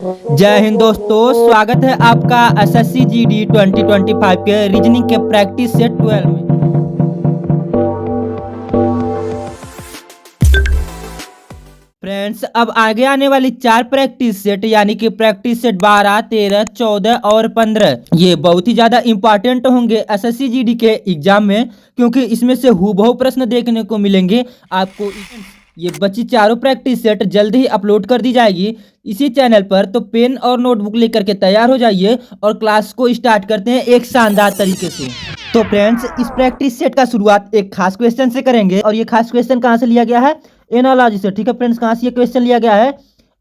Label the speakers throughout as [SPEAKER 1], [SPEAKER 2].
[SPEAKER 1] जय हिंद दोस्तों, स्वागत है आपका एसएससी जीडी 2025 के रीजनिंग के प्रैक्टिस सेट 12 में। फ्रेंड्स, अब आगे आने वाली चार प्रैक्टिस सेट यानी कि प्रैक्टिस सेट 12, 13, 14 और 15 ये बहुत ही ज्यादा इंपॉर्टेंट होंगे एसएससी जीडी के एग्जाम में, क्योंकि इसमें से हूबहू प्रश्न देखने को मिलेंगे आपको। ये बची चारों प्रैक्टिस सेट जल्द ही अपलोड कर दी जाएगी इसी चैनल पर, तो पेन और नोटबुक लेकर के तैयार हो जाइए और क्लास को स्टार्ट करते हैं एक शानदार तरीके से। तो फ्रेंड्स, इस प्रैक्टिस सेट का शुरुआत एक खास क्वेश्चन से करेंगे, और ये खास क्वेश्चन कहाँ से लिया गया है? एनालॉजी से। ठीक है फ्रेंड्स, कहाँ से ये क्वेश्चन लिया गया है?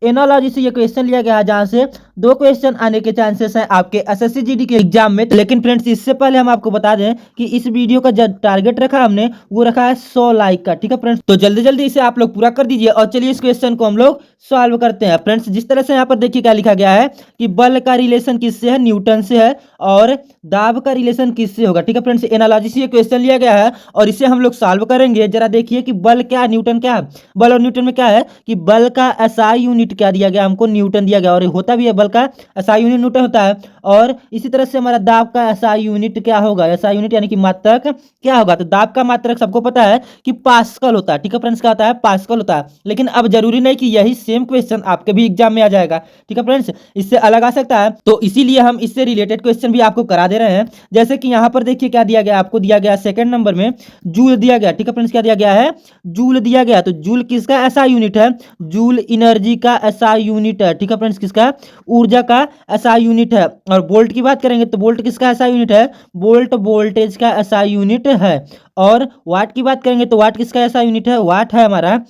[SPEAKER 1] एनालॉजी से ये क्वेश्चन लिया गया है, जहां से दो क्वेश्चन आने के चांसेस हैं आपके एसएससी जीडी के एग्जाम में। लेकिन फ्रेंड्स, इससे पहले हम आपको बता दें कि इस वीडियो का जो टारगेट रखा हमने वो रखा है 100 लाइक का। ठीक है फ्रेंड्स, तो जल्दी जल्दी इसे आप लोग पूरा कर दीजिए और चलिए इस क्वेश्चन को हम लोग सॉल्व करते हैं। फ्रेंड्स, जिस तरह से यहाँ पर देखिए क्या लिखा गया है कि बल का रिलेशन किससे है? न्यूटन से है। और दाब का रिलेशन किससे होगा? ठीक है फ्रेंड्स, एनालॉजी से ये क्वेश्चन लिया गया है और इसे हम लोग सॉल्व करेंगे। जरा देखिए कि बल क्या है, न्यूटन क्या है। बल और न्यूटन में क्या है कि बल का एसआई यूनिट क्या दिया गया हमको? न्यूटन दिया गया, और होता भी है बल का एसआई यूनिट न्यूटन होता है। और इसी तरह से हमारा दाब का एसआई यूनिट क्या होगा? एसआई यूनिट यानी कि मात्रक क्या होगा? तो दाब का मात्रक सबको पता है कि पास्कल होता है। ठीक है फ्रेंड्स, क्या होता है? पास्कल होता है। लेकिन अब जरूरी नहीं कि यही सेम क्वेश्चन आपके भी एग्जाम में आ जाएगा। ठीक है फ्रेंड्स, इससे अलग आ सकता है, तो इसीलिए हम इससे रिलेटेड क्वेश्चन भी आपको करा दे रहे हैं। जैसे कि यहाँ पर देखिए क्या दिया गया आपको? दिया गया सेकंड नंबर में जूल दिया गया। ठीक है फ्रेंड्स, क्या दिया गया है? जूल दिया गया। तो जूल किसका एसआई यूनिट है? जूल एनर्जी का एसआई यूनिट है। ठीक है फ्रेंड्स, किसका? ऊर्जा का एसआई यूनिट है। और वोल्ट की बात करेंगे तो वोल्ट किसका एसआई यूनिट है? वोल्ट वोल्टेज का एसआई यूनिट है। और वाट की बात करेंगे तो वाट किसका एसआई यूनिट है? वाट है हमारा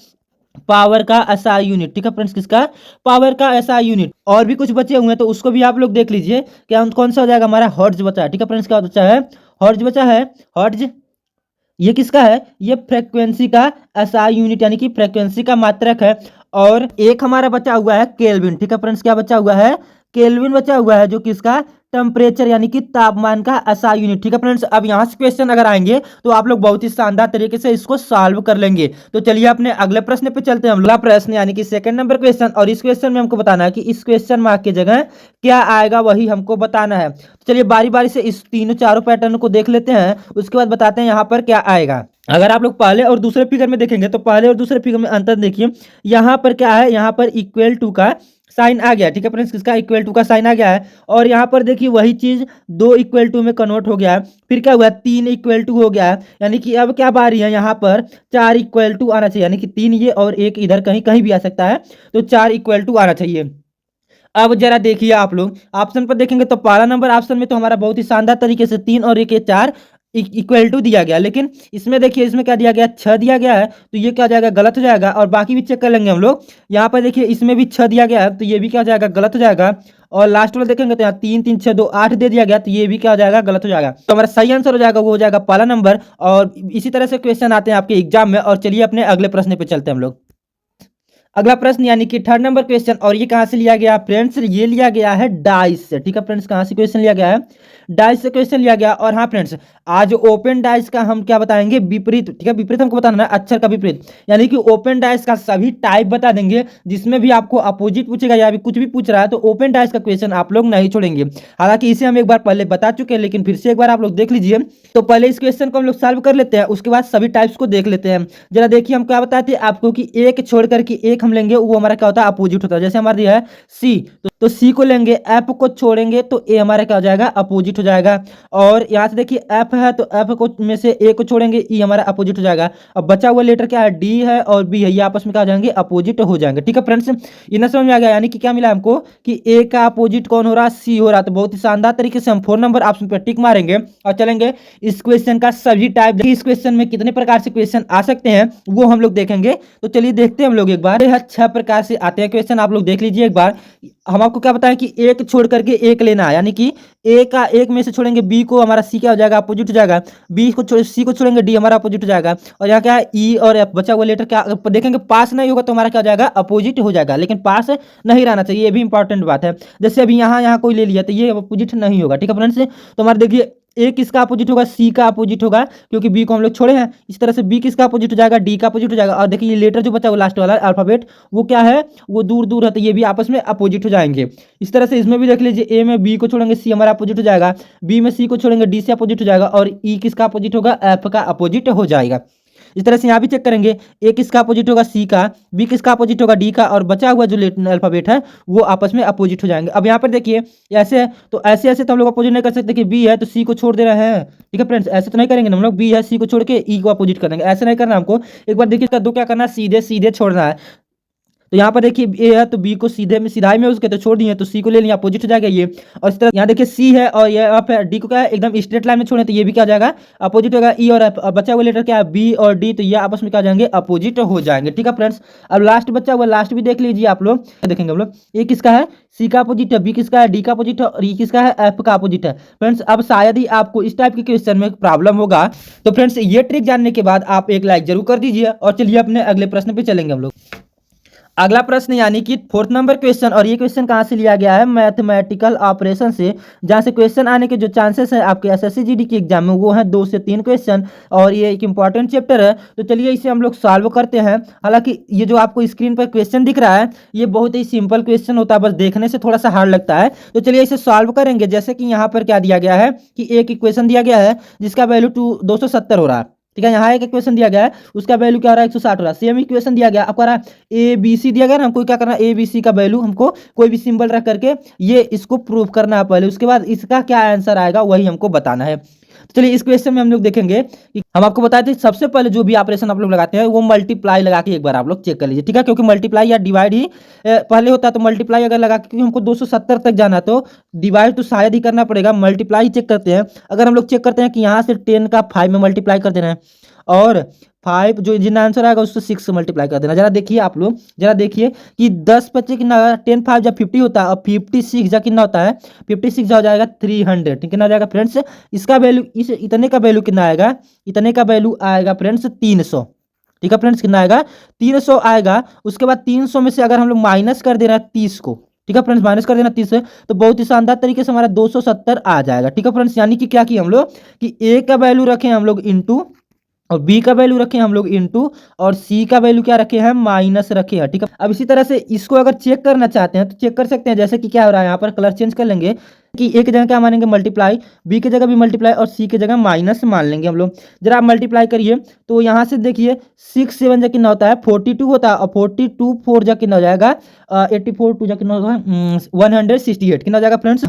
[SPEAKER 1] पावर का एसआई यूनिट। ठीक है फ्रेंड्स, किसका? पावर का एसआई यूनिट। और भी कुछ बचे हुए हैं तो उसको भी आप लोग देख लीजिए। क्या कौन सा हो जाएगा? हमारा हर्ट्ज बचा है। ठीक है फ्रेंड्स, क्या बचा है? हर्ट्ज बचा है। हर्ट्ज ये किसका है? ये फ्रीक्वेंसी का एसआई यूनिट यानी कि फ्रीक्वेंसी का मात्रक है। और एक हमारा बचा हुआ है केल्विन। ठीक है फ्रेंड्स, क्या बचा हुआ है? केल्विन बचा हुआ है, जो किसका? टेम्परेचर यानी कि तापमान का एसआई यूनिट। ठीक है फ्रेंड्स, अब यहाँ से क्वेश्चन अगर आएंगे तो आप लोग बहुत ही शानदार तरीके से इसको सॉल्व कर लेंगे। तो चलिए अपने अगले प्रश्न पे चलते हैं। अगला प्रश्न यानी कि सेकंड नंबर क्वेश्चन, और इस क्वेश्चन में हमको बताना है कि इस क्वेश्चन मार्क की जगह क्या आएगा, वही हमको बताना है। तो चलिए बारी बारी से इस तीनों चारों पैटर्न को देख लेते हैं, उसके बाद बताते हैं यहाँ पर क्या आएगा। अगर आप लोग पहले और दूसरे फिगर में देखेंगे तो पहले और दूसरे फिगर में अंतर देखिए। यहाँ पर क्या है? यहाँ पर इक्वल टू का साइन आ गया। ठीक है फ्रेंड्स, किसका? इक्वल टू का साइन आ गया है। और यहाँ पर देखिए वही चीज दो इक्वल टू में कन्वर्ट हो गया है। फिर क्या हुआ? तीन इक्वल टू हो गया है, यानी कि अब क्या बारी है? यहाँ पर चार इक्वल टू आना चाहिए, यानी कि तीन ये और एक इधर कहीं कहीं भी आ सकता है, तो चार इक्वल टू आना चाहिए। अब जरा देखिए आप लोग ऑप्शन पर देखेंगे तो पहला नंबर ऑप्शन में तो हमारा बहुत ही शानदार तरीके से तीन और एक ये चार इक्वल टू दिया गया। लेकिन इसमें देखिए इसमें क्या दिया गया? 6 दिया गया है, तो ये क्या हो जाएगा? गलत हो जाएगा। और बाकी भी चेक कर लेंगे हम लोग। यहाँ पर देखिए इसमें भी 6 दिया गया है, तो ये भी क्या हो जाएगा? गलत हो जाएगा। और लास्ट वाला देखेंगे तो यहाँ 3 3 6 2 8 दे दिया गया, तो ये भी क्या हो जाएगा? गलत हो जाएगा। तो हमारा सही आंसर हो जाएगा वो हो जाएगा पहला नंबर। और इसी तरह से क्वेश्चन आते हैं आपके एग्जाम में। और चलिए अपने अगले प्रश्न पे चलते हैं हम लोग। अगला प्रश्न यानी कि थर्ड नंबर क्वेश्चन, और ये कहां से लिया गया फ्रेंड्स? ये लिया गया है डाइस से। ठीक है फ्रेंड्स, कहां से क्वेश्चन लिया गया है? डाइस से क्वेश्चन लिया गया। और हाँ फ्रेंड्स, आज ओपन डाइस का हम क्या बताएंगे? विपरीत। ठीक है, विपरीत हमको बताना है, अक्षर का विपरीत, यानी कि ओपन डाइस का सभी टाइप बता देंगे। जिसमें भी आपको अपोजिट पूछेगा या भी कुछ भी पूछ रहा है तो ओपन डाइस का क्वेश्चन आप लोग नहीं छोड़ेंगे। हालांकि इसे हम एक बार पहले बता चुके हैं, लेकिन फिर से एक बार आप लोग देख लीजिए। तो पहले इस क्वेश्चन को हम लोग सॉल्व कर लेते हैं, उसके बाद सभी टाइप्स को देख लेते हैं। जरा देखिए हम क्या बताते हैं आपको कि एक छोड़ करके एक हम लेंगे, वो हमारा क्या होता है? अपोजिट होता है। जैसे हमारा दिया है सी, तो सी को लेंगे, एफ को छोड़ेंगे तो ए हमारा क्या हो जाएगा? अपोजिट हो जाएगा। और यहाँ से देखिए एफ है, तो एफ को में से ए को छोड़ेंगे, ई हमारा अपोजिट हो जाएगा। अब बचा हुआ लेटर क्या है? डी है और बी है, ये आपस में क्या हो जाएंगे? अपोजिट हो जाएंगे। ठीक है फ्रेंड्स, ये ना समझ में आ गया? यानी कि क्या मिला हमको कि ए का अपोजिट कौन हो रहा? सी हो रहा। तो बहुत ही शानदार तरीके से हम 4 नंबर ऑप्शन पर टिक मारेंगे और चलेंगे इस क्वेश्चन का सभी टाइप। इस क्वेश्चन में कितने प्रकार से क्वेश्चन आ सकते हैं वो हम लोग देखेंगे। तो चलिए देखते हैं हम लोग एक बार। 6 प्रकार से आते हैं क्वेश्चन, आप लोग देख लीजिए एक बार। हम आपको क्या बताएं कि एक छोड़ करके एक लेना है, यानी कि ए का एक में से छोड़ेंगे बी को, हमारा सी क्या हो जाएगा? अपोजिट हो जाएगा। बी को सी को छोड़ेंगे, डी हमारा अपोजिट हो जाएगा। और यहाँ क्या है? ई और एफ। बचा हुआ लेटर क्या देखेंगे? पास नहीं होगा तो हमारा क्या हो जाएगा? अपोजिट हो जाएगा। लेकिन पास नहीं रहना चाहिए, ये भी इंपॉर्टेंट बात है। जैसे अभी यहाँ कोई ले लिया तो ये अपोजिट नहीं होगा। ठीक है फ्रेंड्स, तो हमारे देखिए ए किसका अपोजिट होगा, सी का अपोजिट होगा, क्योंकि बी को हम लोग छोड़े हैं। इस तरह से बी किसका अपोजिट हो जाएगा, डी का अपोजिट हो जाएगा। और देखिए ये लेटर जो बचा वो लास्ट वाला अल्फाबेट वो क्या है, वो दूर दूर है, तो ये भी आपस में अपोजिट हो जाएंगे। इस तरह से इसमें भी देख लीजिए, ए में बी को छोड़ेंगे सी हमारा अपोजिट हो जाएगा, बी में सी को छोड़ेंगे डी से अपोजिट हो जाएगा, और ई किसका अपोजिट होगा, एफ का अपोजिट हो जाएगा। इस तरह से यहाँ भी चेक करेंगे, ए किसका अपोजिट होगा, सी का, बी किसका अपोजिट होगा, डी का, और बचा हुआ जो अल्फाबेट है वो आपस में अपोजिट हो जाएंगे। अब यहाँ पर देखिए ऐसे है, तो ऐसे ऐसे तो हम लोग अपोजिट नहीं कर सकते कि बी है तो सी को छोड़ दे रहे हैं, ठीक है फ्रेंड्स, ऐसे तो नहीं करेंगे हम लोग, बी है सी को छोड़ के ई को अपोजिट कर देंगे, ऐसे नहीं करना हमको। एक बार देखिए दो क्या करना है, सीधे सीधे छोड़ना है। तो यहाँ पर देखिए ए है तो बी को सीधे में सिधाई में उसके तो छोड़ दिए, तो सी को ले लिया, अपोजिट हो जाएगा ये। और इस तरह यहाँ देखिए सी है और ये यहाँ पे डी को क्या है, एकदम स्ट्रेट लाइन में छोड़े, तो ये भी क्या हो जाएगा, अपोजिट होगा। ई और एफ, बचा हुआ लेटर क्या है, बी और डी, तो ये आपस में क्या हो जाएंगे, अपोजिट हो जाएंगे, ठीक है फ्रेंड्स। अब लास्ट बचा हुआ, लास्ट भी देख लीजिए आप लोग, देखेंगे हम लोग, ए किसका है, सी का अपोजिट है, बी किसका है, डी का अपोजिट है, और ई किसका है, एफ का अपोजिट है। फ्रेंड्स अब शायद ही आपको इस टाइप के क्वेश्चन में प्रॉब्लम होगा, तो फ्रेंड्स ये ट्रिक जानने के बाद आप एक लाइक जरूर कर दीजिए। और चलिए अपने अगले प्रश्न पे चलेंगे हम लोग। अगला प्रश्न यानी कि 4th नंबर क्वेश्चन, और ये क्वेश्चन कहाँ से लिया गया है, मैथमेटिकल ऑपरेशन से, जहाँ से क्वेश्चन आने के जो चांसेस है आपके एसएससी जीडी के एग्जाम में वो है 2 से 3 क्वेश्चन, और ये एक इंपॉर्टेंट चैप्टर है। तो चलिए इसे हम लोग सॉल्व करते हैं। हालांकि ये जो आपको स्क्रीन पर क्वेश्चन दिख रहा है ये बहुत ही सिंपल क्वेश्चन होता है, बस देखने से थोड़ा सा हार्ड लगता है। तो चलिए इसे सॉल्व करेंगे। जैसे कि यहाँ पर क्या दिया गया है कि एक इक्वेशन दिया गया है जिसका वैल्यू 270 हो रहा है, ठीक है। यहाँ एक इक्वेशन दिया गया है उसका वैल्यू क्या हो रहा है, 160 हो रहा है। सेम इक्वेशन दिया गया, आपको ए बी सी दिया गया ना, हमको क्या करना है, ए बी सी का वैल्यू हमको कोई भी सिंबल रख करके ये इसको प्रूव करना है पहले, उसके बाद इसका क्या आंसर आएगा वही हमको बताना है। तो चलिए इस क्वेश्चन में हम लोग देखेंगे कि हम आपको बताए थे सबसे पहले जो भी ऑपरेशन आप लोग लगाते हैं वो मल्टीप्लाई लगा के एक बार आप लोग चेक कर लीजिए, ठीक है। क्योंकि मल्टीप्लाई या डिवाइड ही पहले होता है, तो मल्टीप्लाई अगर लगा के, क्योंकि हमको 270 तक जाना है तो डिवाइड तो शायद ही करना पड़ेगा, मल्टीप्लाई चेक करते हैं। अगर हम लोग चेक करते हैं कि यहाँ से 10 का 5 में मल्टीप्लाई कर देना है, और 5 जो जितना आंसर आएगा उससे 6 से मल्टीप्लाई कर देना। जरा देखिए आप लोग, जरा देखिए कि 10 बच्चे कितना, 10 5 जब 50 होता है, और 56 जब कितना होता है, 56 हो जाएगा 300, ठीक है ना, हो जाएगा फ्रेंड्स। इसका वैल्यू, इस इतने का वैल्यू कितना आएगा, इतने का वैल्यू आएगा फ्रेंड्स 300, ठीक है फ्रेंड्स, कितना आएगा 300 आएगा। उसके बाद 300 में से अगर हम लोग माइनस कर दे रहे हैं 30 को, ठीक है फ्रेंड्स, माइनस कर देना 30 से, तो बहुत ही शानदार तरीके से हमारा 270 आ जाएगा, ठीक है फ्रेंड्स। यानी कि क्या किया हम लोग कि ए का वैल्यू रखें हम लोग इंटू, और बी का वैल्यू रखे हम लोग इंटू, और सी का वैल्यू क्या रखे हैं, माइनस रखे हैं, ठीक है। अब इसी तरह से इसको अगर चेक करना चाहते हैं तो चेक कर सकते हैं। जैसे कि क्या हो रहा है, यहाँ पर कलर चेंज कर लेंगे कि ए की जगह क्या मानेंगे, मल्टीप्लाई, बी की जगह भी मल्टीप्लाई, और सी की जगह माइनस मान लेंगे हम लोग। जरा आप मल्टीप्लाई करिए तो यहाँ से देखिए 6 7 जा कितना होता है, 42 होता है, और 42 4 जा कितना हो जाएगा, 84 2 जा कितना होगा, 168 कितना हो जाएगा फ्रेंड्स,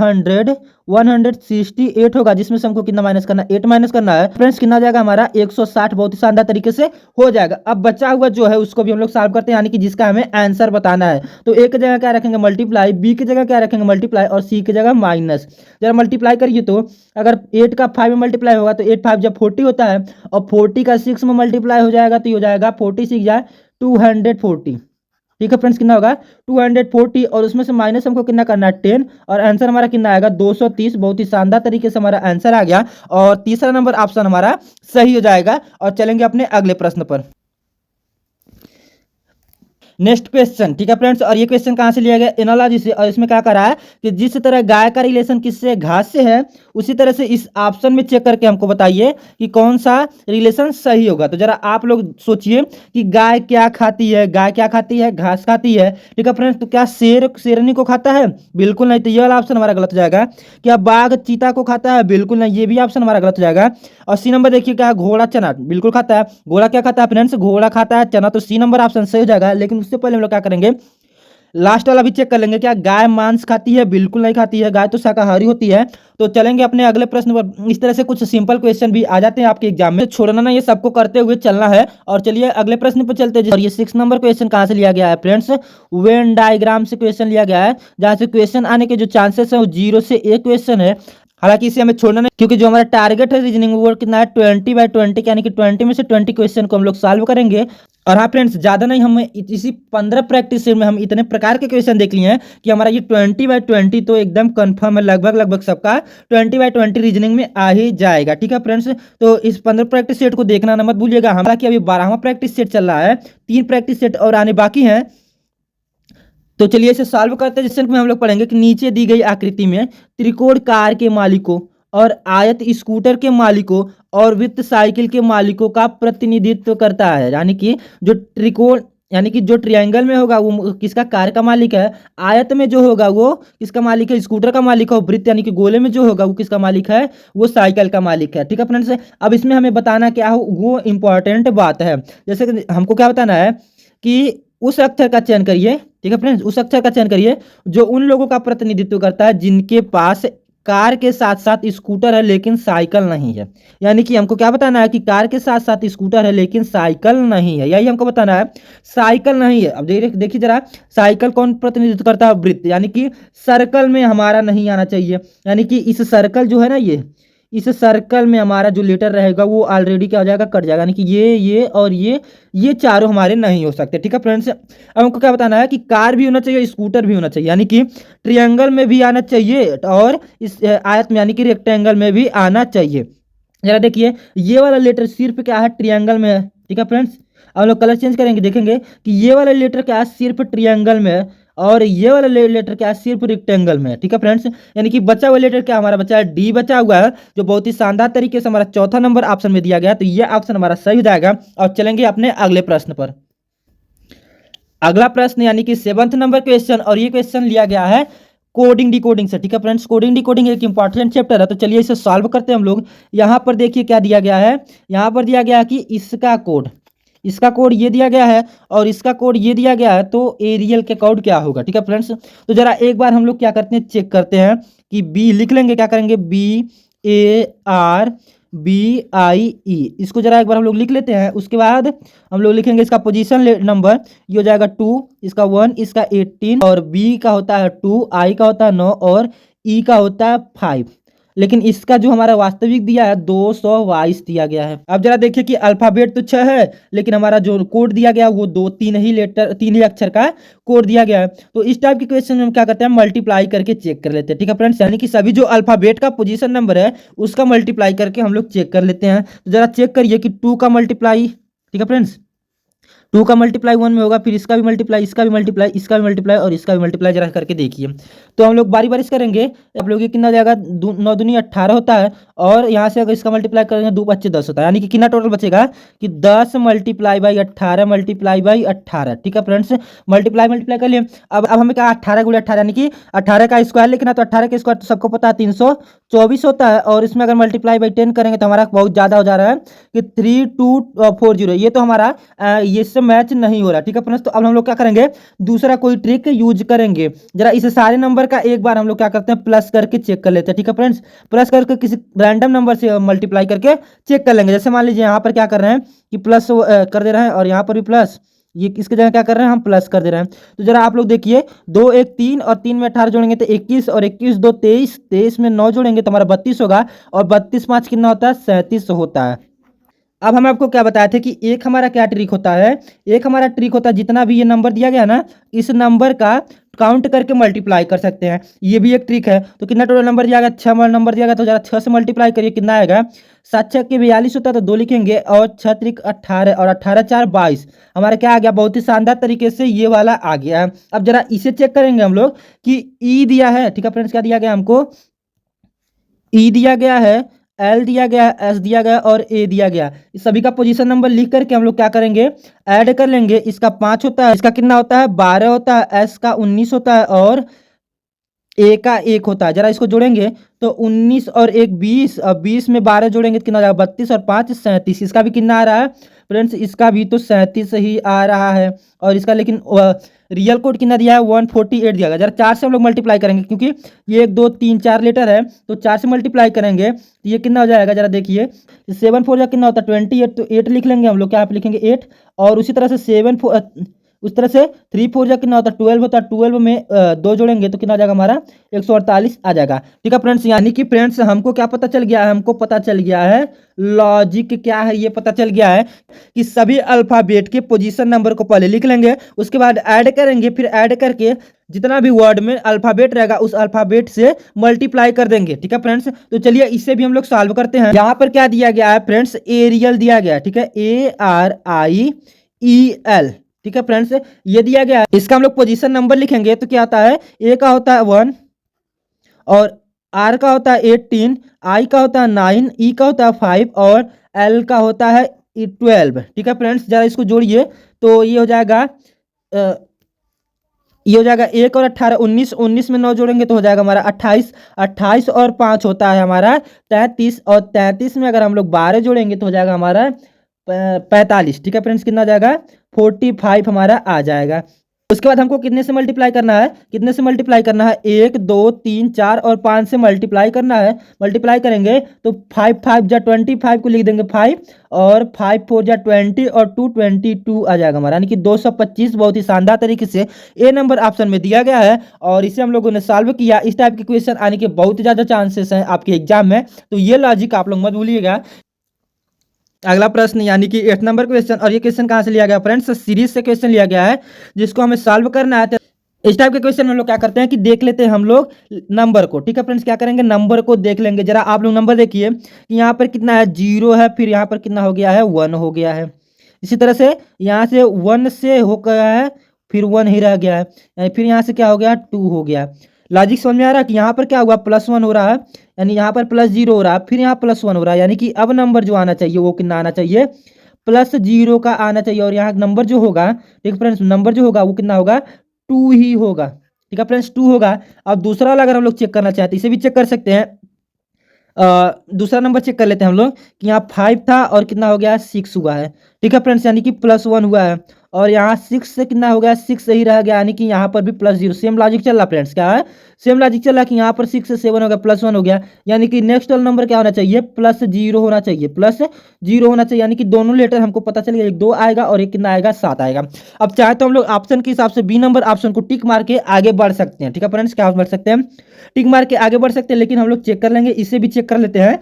[SPEAKER 1] 168 होगा, जिसमें से हमको कितना माइनस करना है, 8 माइनस करना है फ्रेंड्स, कितना हो जाएगा हमारा 160, बहुत ही शानदार तरीके से हो जाएगा। अब बचा हुआ जो है उसको भी हम लोग सॉल्व करते हैं, यानी कि जिसका हमें आंसर बताना है। तो ए की जगह क्या रखेंगे, मल्टीप्लाई, बी की जगह क्या रखेंगे, मल्टीप्लाई, और सी की जगह माइनस। जरा मल्टीप्लाई करिए तो अगर 8 का 5 में मल्टीप्लाई होगा तो 8 5 जब 40 होता है, और 40 का 6 में मल्टीप्लाई हो जाएगा तो ये हो जाएगा 46 जाए 240, ठीक है फ्रेंड्स, कितना होगा 240, और उसमें से माइनस हमको कितना करना है 10, और आंसर हमारा कितना आएगा 230। बहुत ही शानदार तरीके से हमारा आंसर आ गया, और तीसरा नंबर ऑप्शन हमारा सही हो जाएगा। और चलेंगे अपने अगले प्रश्न पर। नेक्स्ट क्वेश्चन, ठीक है फ्रेंड्स, और ये क्वेश्चन कहाँ से लिया गया, एनालॉजी से। और इसमें क्या करा है कि जिस तरह गाय का रिलेशन किससे, घास से है, उसी तरह से इस ऑप्शन में चेक करके हमको बताइए कि कौन सा रिलेशन सही होगा। तो जरा आप लोग सोचिए कि गाय क्या खाती है, गाय क्या खाती है, घास खाती है, ठीक है फ्रेंड्स। तो क्या शेर शेरनी को खाता है, बिल्कुल नहीं, तो ये वाला ऑप्शन हमारा गलत हो जाएगा। क्या बाघ चीता को खाता है, बिल्कुल नहीं, ये भी ऑप्शन हमारा गलत हो जाएगा। और सी नंबर देखिए क्या है, घोड़ा चना बिल्कुल खाता है। घोड़ा क्या खाता है फ्रेंड्स, घोड़ा खाता है चना, तो सी नंबर ऑप्शन सही हो जाएगा। लेकिन उससे पहले हम लोग क्या करेंगे, लास्ट वाला भी चेक कर लेंगे, क्या गाय मांस खाती है, बिल्कुल नहीं खाती है, गाय तो शाकाहारी होती है। तो चलेंगे अपने अगले प्रश्न पर। इस तरह से कुछ सिंपल क्वेश्चन भी आ जाते हैं आपके एग्जाम में, छोड़ना ना, ये सबको करते हुए चलना है। और चलिए अगले प्रश्न पर चलते हैं। और ये 6 नंबर क्वेश्चन कहाँ से लिया गया है फ्रेंड्स, वेन डायग्राम से क्वेश्चन लिया गया है, जहाँ से क्वेश्चन आने के जो चांसेस है वो 0 से 1 क्वेश्चन है। हालांकि इसे हमें छोड़ना नहीं, क्योंकि जो हमारा टारगेट है रीजनिंग वो कितना है 20/20, यानी कि 20 में से 20 क्वेश्चन को हम लोग सॉल्व करेंगे। और हाँ फ्रेंड्स, ज़्यादा नहीं, हम इसी 15 प्रैक्टिस सेट में हम इतने प्रकार के क्वेश्चन देख लिए हैं कि हमारा ये 20/20 तो एकदम कंफर्म है, लगभग सबका 20/20 रीजनिंग में आ ही जाएगा, ठीक है फ्रेंड्स। तो इस 15 प्रैक्टिस सेट को देखना ना मत भूलिएगा। हालांकि अभी 12वां प्रैक्टिस सेट चल रहा है, 3 प्रैक्टिस सेट और आने बाकी हैं। तो चलिए इसे सॉल्व करते हैं। जिसमें हम लोग पढ़ेंगे कि नीचे दी गई आकृति में त्रिकोणाकार के मालिक को और आयत स्कूटर के मालिकों और वृत्त साइकिल के मालिकों का प्रतिनिधित्व करता है। यानी कि जो त्रिकोण यानी कि जो ट्रायंगल में होगा वो किसका, कार का मालिक है। आयत में जो होगा वो किसका मालिक है, स्कूटर का मालिक है। और वृत्त यानी कि गोले में जो होगा वो किसका मालिक है, वो साइकिल का मालिक है। ठीक है फ्रेंड्स, अब इसमें हमें बताना क्या हो, वो इंपॉर्टेंट बात है। जैसे कि हमको क्या बताना है कि उस अक्षर का चयन करिए। ठीक है फ्रेंड्स, उस अक्षर का चयन करिए जो उन लोगों का प्रतिनिधित्व करता है जिनके पास कार के साथ साथ स्कूटर है लेकिन साइकिल नहीं है। यानी कि हमको क्या बताना है कि कार के साथ साथ स्कूटर है लेकिन साइकिल नहीं है, यही हमको बताना है। साइकिल नहीं है। अब देखिए जरा, साइकिल कौन प्रतिनिधित्व करता है, वृत्त। यानी कि सर्कल में हमारा नहीं आना चाहिए। यानी कि इस सर्कल जो है ना, ये इस सर्कल में हमारा जो लेटर रहेगा वो ऑलरेडी क्या हो जाएगा, कट जाएगा। यानी कि ये और ये चारों हमारे नहीं हो सकते। ठीक है फ्रेंड्स, अब हमको क्या बताना है कि कार भी होना चाहिए, स्कूटर भी होना चाहिए। यानी कि ट्रायंगल में भी आना चाहिए और इस आयत में यानी कि रेक्टेंगल में भी आना चाहिए। जरा देखिए, ये वाला लेटर सिर्फ क्या है, ट्रायंगल में है। ठीक है फ्रेंड्स, अब हम लोग कलर चेंज करेंगे, देखेंगे कि ये वाला लेटर क्या है, सिर्फ ट्रायंगल में है और ये वाला लेटर क्या है, सिर्फ रेक्टेंगल में है। ठीक है फ्रेंड्स, यानी कि बचा हुआ लेटर क्या हमारा बचा है, डी बचा हुआ है, जो बहुत ही शानदार तरीके से हमारा चौथा नंबर ऑप्शन में दिया गया है। तो ये ऑप्शन हमारा सही हो जाएगा। और चलेंगे अपने अगले प्रश्न पर। अगला प्रश्न यानी कि 7th नंबर क्वेश्चन, और ये क्वेश्चन लिया गया है कोडिंग डिकोडिंग से। ठीक है फ्रेंड्स, कोडिंग डिकोडिंग एक इंपॉर्टेंट चैप्टर है, तो चलिए इसे सॉल्व करते हैं हम लोग। यहाँ पर देखिए क्या दिया गया है, यहाँ पर दिया गया है कि इसका कोड ये दिया गया है और इसका कोड ये दिया गया है, तो एरियल के कोड क्या होगा। ठीक है फ्रेंड्स, तो जरा एक बार हम लोग क्या करते हैं, चेक करते हैं कि बी लिख लेंगे, क्या करेंगे, BARBIE, इसको जरा एक बार हम लोग लिख लेते हैं। उसके बाद हम लोग लिखेंगे इसका पोजीशन नंबर, ये हो जाएगा 2, इसका 1, इसका 18, और बी का होता है 2, आई का होता है 9 और ई का होता है 5। लेकिन इसका जो हमारा वास्तविक दिया है 222 दिया गया है। अब जरा देखिए कि अल्फाबेट तो 6 है लेकिन हमारा जो कोड दिया गया वो 3 ही अक्षर का कोड दिया गया है। तो इस टाइप के क्वेश्चन में हम क्या करते हैं, मल्टीप्लाई करके चेक कर लेते हैं। ठीक है फ्रेंड्स, यानी कि सभी जो अल्फाबेट का पोजीशन नंबर है उसका मल्टीप्लाई करके हम लोग चेक कर लेते हैं। तो जरा चेक करिए कि 2 का मल्टीप्लाई, ठीक है फ्रेंड्स, 2 का मल्टीप्लाई 1 में होगा, फिर इसका भी मल्टीप्लाई, इसका भी मल्टीप्लाई, इसका भी मल्टीप्लाई और इसका भी मल्टीप्लाई जरा करके देखिए। तो हम लोग बारी बारी से करेंगे। आप लोग ये कितना हो जाएगा, 9 दूनी 18 होता है और यहाँ से अगर इसका मल्टीप्लाई करेंगे 2 बच्चे 10 होता है। यानी कि कितना टोटल बचेगा कि 10 मल्टीप्लाई बाई 18 मल्टीप्लाई बाई 18। ठीक है फ्रेंड्स, मल्टीप्लाई कर लिए। अब हमें कहा 18 गुणे 18 यानी कि 18 का स्क्वायर लिखना, तो 18 का स्क्वायर तो सबको पता है 324 होता है। और इसमें अगर मल्टीप्लाई बाई 10 करेंगे तो हमारा बहुत ज़्यादा हो जा रहा है कि 3240। ये तो हमारा ये मैच नहीं हो रहा। ठीक है फ्रेंड्स, तो अब हम लोग क्या करेंगे, दूसरा कोई ट्रिक यूज करेंगे। जरा इस सारे नंबर का एक बार हम लोग क्या करते हैं, प्लस करके चेक कर लेते हैं। ठीक है फ्रेंड्स, प्लस करके किसी रैंडम नंबर से मल्टीप्लाई करके चेक कर लेंगे। जैसे मान लीजिए यहाँ पर क्या कर रहे हैं कि प्लस कर दे रहे हैं और यहाँ पर भी प्लस, ये इसके जगह क्या कर रहे हैं, हम प्लस कर दे रहे हैं। तो जरा आप लोग देखिए, 2 1 3 और 3 में 18 जोड़ेंगे तो 21 और 21 2 23, 23 में 9 जोड़ेंगे तो हमारा 32 होगा और 32 5 कितना होता है, 37 होता है। अब हम आपको क्या बताए थे कि एक हमारा क्या ट्रिक होता है, एक हमारा ट्रिक होता है, जितना भी ये नंबर दिया गया ना, इस नंबर का काउंट करके मल्टीप्लाई कर सकते हैं। ये भी एक ट्रिक है। तो कितना टोटल नंबर दिया गया, 6 नंबर दिया गया, तो जरा 6 से मल्टीप्लाई करिए, कितना आएगा, 7 6 के 42 होता है, तो 2 लिखेंगे और 6 त्रिक 18 और 18 4 22। हमारा क्या आ गया, बहुत ही शानदार तरीके से ये वाला आ गया है। अब जरा इसे चेक करेंगे हम लोग कि ई दिया है। ठीक है फ्रेंड्स, क्या दिया गया हमको, ई दिया गया है, एल दिया गया है, एस दिया गया और ए दिया गया। इस सभी का पोजीशन नंबर लिख करके हम लोग क्या करेंगे, ऐड कर लेंगे। इसका 5 होता है, इसका कितना होता है, 12 होता है, एस का 19 होता है और ए का 1 होता है। जरा इसको जोड़ेंगे तो 19 और 1 20, और 20 में 12 जोड़ेंगे तो कितना आ जाएगा, 32 और 5 37। इसका भी कितना आ रहा है फ्रेंड्स, इसका भी तो 37 ही आ रहा है। और इसका लेकिन रियल कोड कितना दिया है, 148 दिया गया। जरा 4 से हम लोग मल्टीप्लाई करेंगे क्योंकि ये 1 2 3 4 लेटर है, तो 4 से मल्टीप्लाई करेंगे तो ये कितना हो जाएगा, जरा देखिए, 7 4 कितना होता है 28, तो 8 लिख लेंगे हम लोग, क्या आप लिखेंगे 8। और उसी तरह से 7 4 उस तरह से 3 4 कितना होता है 12 होता है, 12 में 2 जोड़ेंगे तो कितना आ जाएगा हमारा, 148 आ जाएगा। ठीक है फ्रेंड्स, यानी कि फ्रेंड्स हमको क्या पता चल गया है, हमको पता चल गया है लॉजिक क्या है, ये पता चल गया है कि सभी अल्फाबेट के पोजीशन नंबर को पहले लिख लेंगे, उसके बाद ऐड करेंगे, फिर ऐड करके जितना भी वर्ड में अल्फाबेट रहेगा उस अल्फाबेट से मल्टीप्लाई कर देंगे। ठीक है फ्रेंड्स, तो चलिए इससे भी हम लोग सॉल्व करते हैं। यहाँ पर क्या दिया गया है फ्रेंड्स, एरियल दिया गया है। ठीक है, ARIEL। ठीक है फ्रेंड्स, ये दिया गया है। इसका हम लोग पोजीशन नंबर लिखेंगे तो क्या आता है, ए का होता है 1 और आर का होता है 18, आई का होता है 9, ई का होता है 5 और एल का होता है 12। ठीक है फ्रेंड्स, जरा इसको जोड़िए तो ये हो जाएगा ये हो जाएगा 1 और 18 19, 19 में 9 जोड़ेंगे तो हो जाएगा हमारा 28, 28 और 5 होता है हमारा 33 और 33 में अगर हम लोग 12 जोड़ेंगे तो हो जाएगा हमारा 45। ठीक है फ्रेंड्स, कितना आ जाएगा 45 हमारा आ जाएगा। उसके बाद हमको कितने से मल्टीप्लाई करना है, कितने से मल्टीप्लाई करना है 1 2 3 4 और 5 से मल्टीप्लाई करना है। मल्टीप्लाई करेंगे तो 5 5 जा 25 को लिख देंगे 5 और 5 4 जा 20 और 2 22 आ जाएगा हमारा, यानी कि 225। बहुत ही शानदार तरीके से ए नंबर ऑप्शन में दिया गया है और इसे हम लोगों ने सॉल्व किया। इस टाइप के क्वेश्चन आने के बहुत ही ज़्यादा चांसेस हैं आपके एग्जाम में, तो ये लॉजिक आप लोग मत भूलिएगा। अगला प्रश्न यानी कि 8 नंबर क्वेश्चन, और ये क्वेश्चन कहाँ से लिया गया फ्रेंड्स, सीरीज से क्वेश्चन लिया गया है जिसको हमें सॉल्व करना है। तो इस टाइप के क्वेश्चन में हम लोग क्या करते हैं कि देख लेते हैं हम लोग नंबर को। ठीक है फ्रेंड्स, क्या करेंगे नंबर को देख लेंगे। जरा आप लोग नंबर देखिए कि यहाँ पर कितना है 0 है, फिर यहाँ पर कितना हो गया है 1 हो गया है। इसी तरह से यहाँ से 1 से हो गया है, फिर 1 ही रह गया है, फिर यहाँ से क्या हो गया 2 हो गया। लॉजिक समझ में आ रहा है कि यहाँ पर क्या हुआ +1 हो रहा है, यानी यहाँ पर +0 हो रहा है, फिर यहाँ +1 हो रहा है, यानी कि अब नंबर जो आना चाहिए वो कितना आना चाहिए +0 का आना चाहिए। और यहाँ नंबर जो होगा, ठीक फ्रेंड्स, नंबर जो होगा वो कितना होगा 2 ही होगा। ठीक है फ्रेंड्स, 2 होगा। अब दूसरा वाला अगर हम लोग चेक करना चाहते हैं, इसे भी चेक कर सकते हैं। दूसरा नंबर चेक कर लेते हैं हम लोग कि यहाँ 5 था और कितना हो गया 6 हुआ है। ठीक है फ्रेंड्स, यानी कि +1 हुआ है और यहाँ 6 से कितना हो गया 6 ही रह गया, यानी कि यहाँ पर भी +0। सेम लॉजिक चल रहा फ्रेंड्स, क्या है सेम लॉजिक चल रहा कि यहाँ पर 6 से 7 हो गया +1 हो गया, यानी कि नेक्स्ट वाला नंबर क्या होना चाहिए +0 होना चाहिए, +0 होना चाहिए। यानी कि दोनों लेटर हमको पता चल गया, एक 2 आएगा और एक कितना आएगा 7 आएगा। अब चाहे तो हम लोग ऑप्शन के हिसाब से बी नंबर ऑप्शन को टिक मार के आगे बढ़ सकते हैं। ठीक है फ्रेंड्स, क्या बढ़ सकते हैं टिक मार के आगे बढ़ सकते हैं, लेकिन हम लोग चेक कर लेंगे, इसे भी चेक कर लेते हैं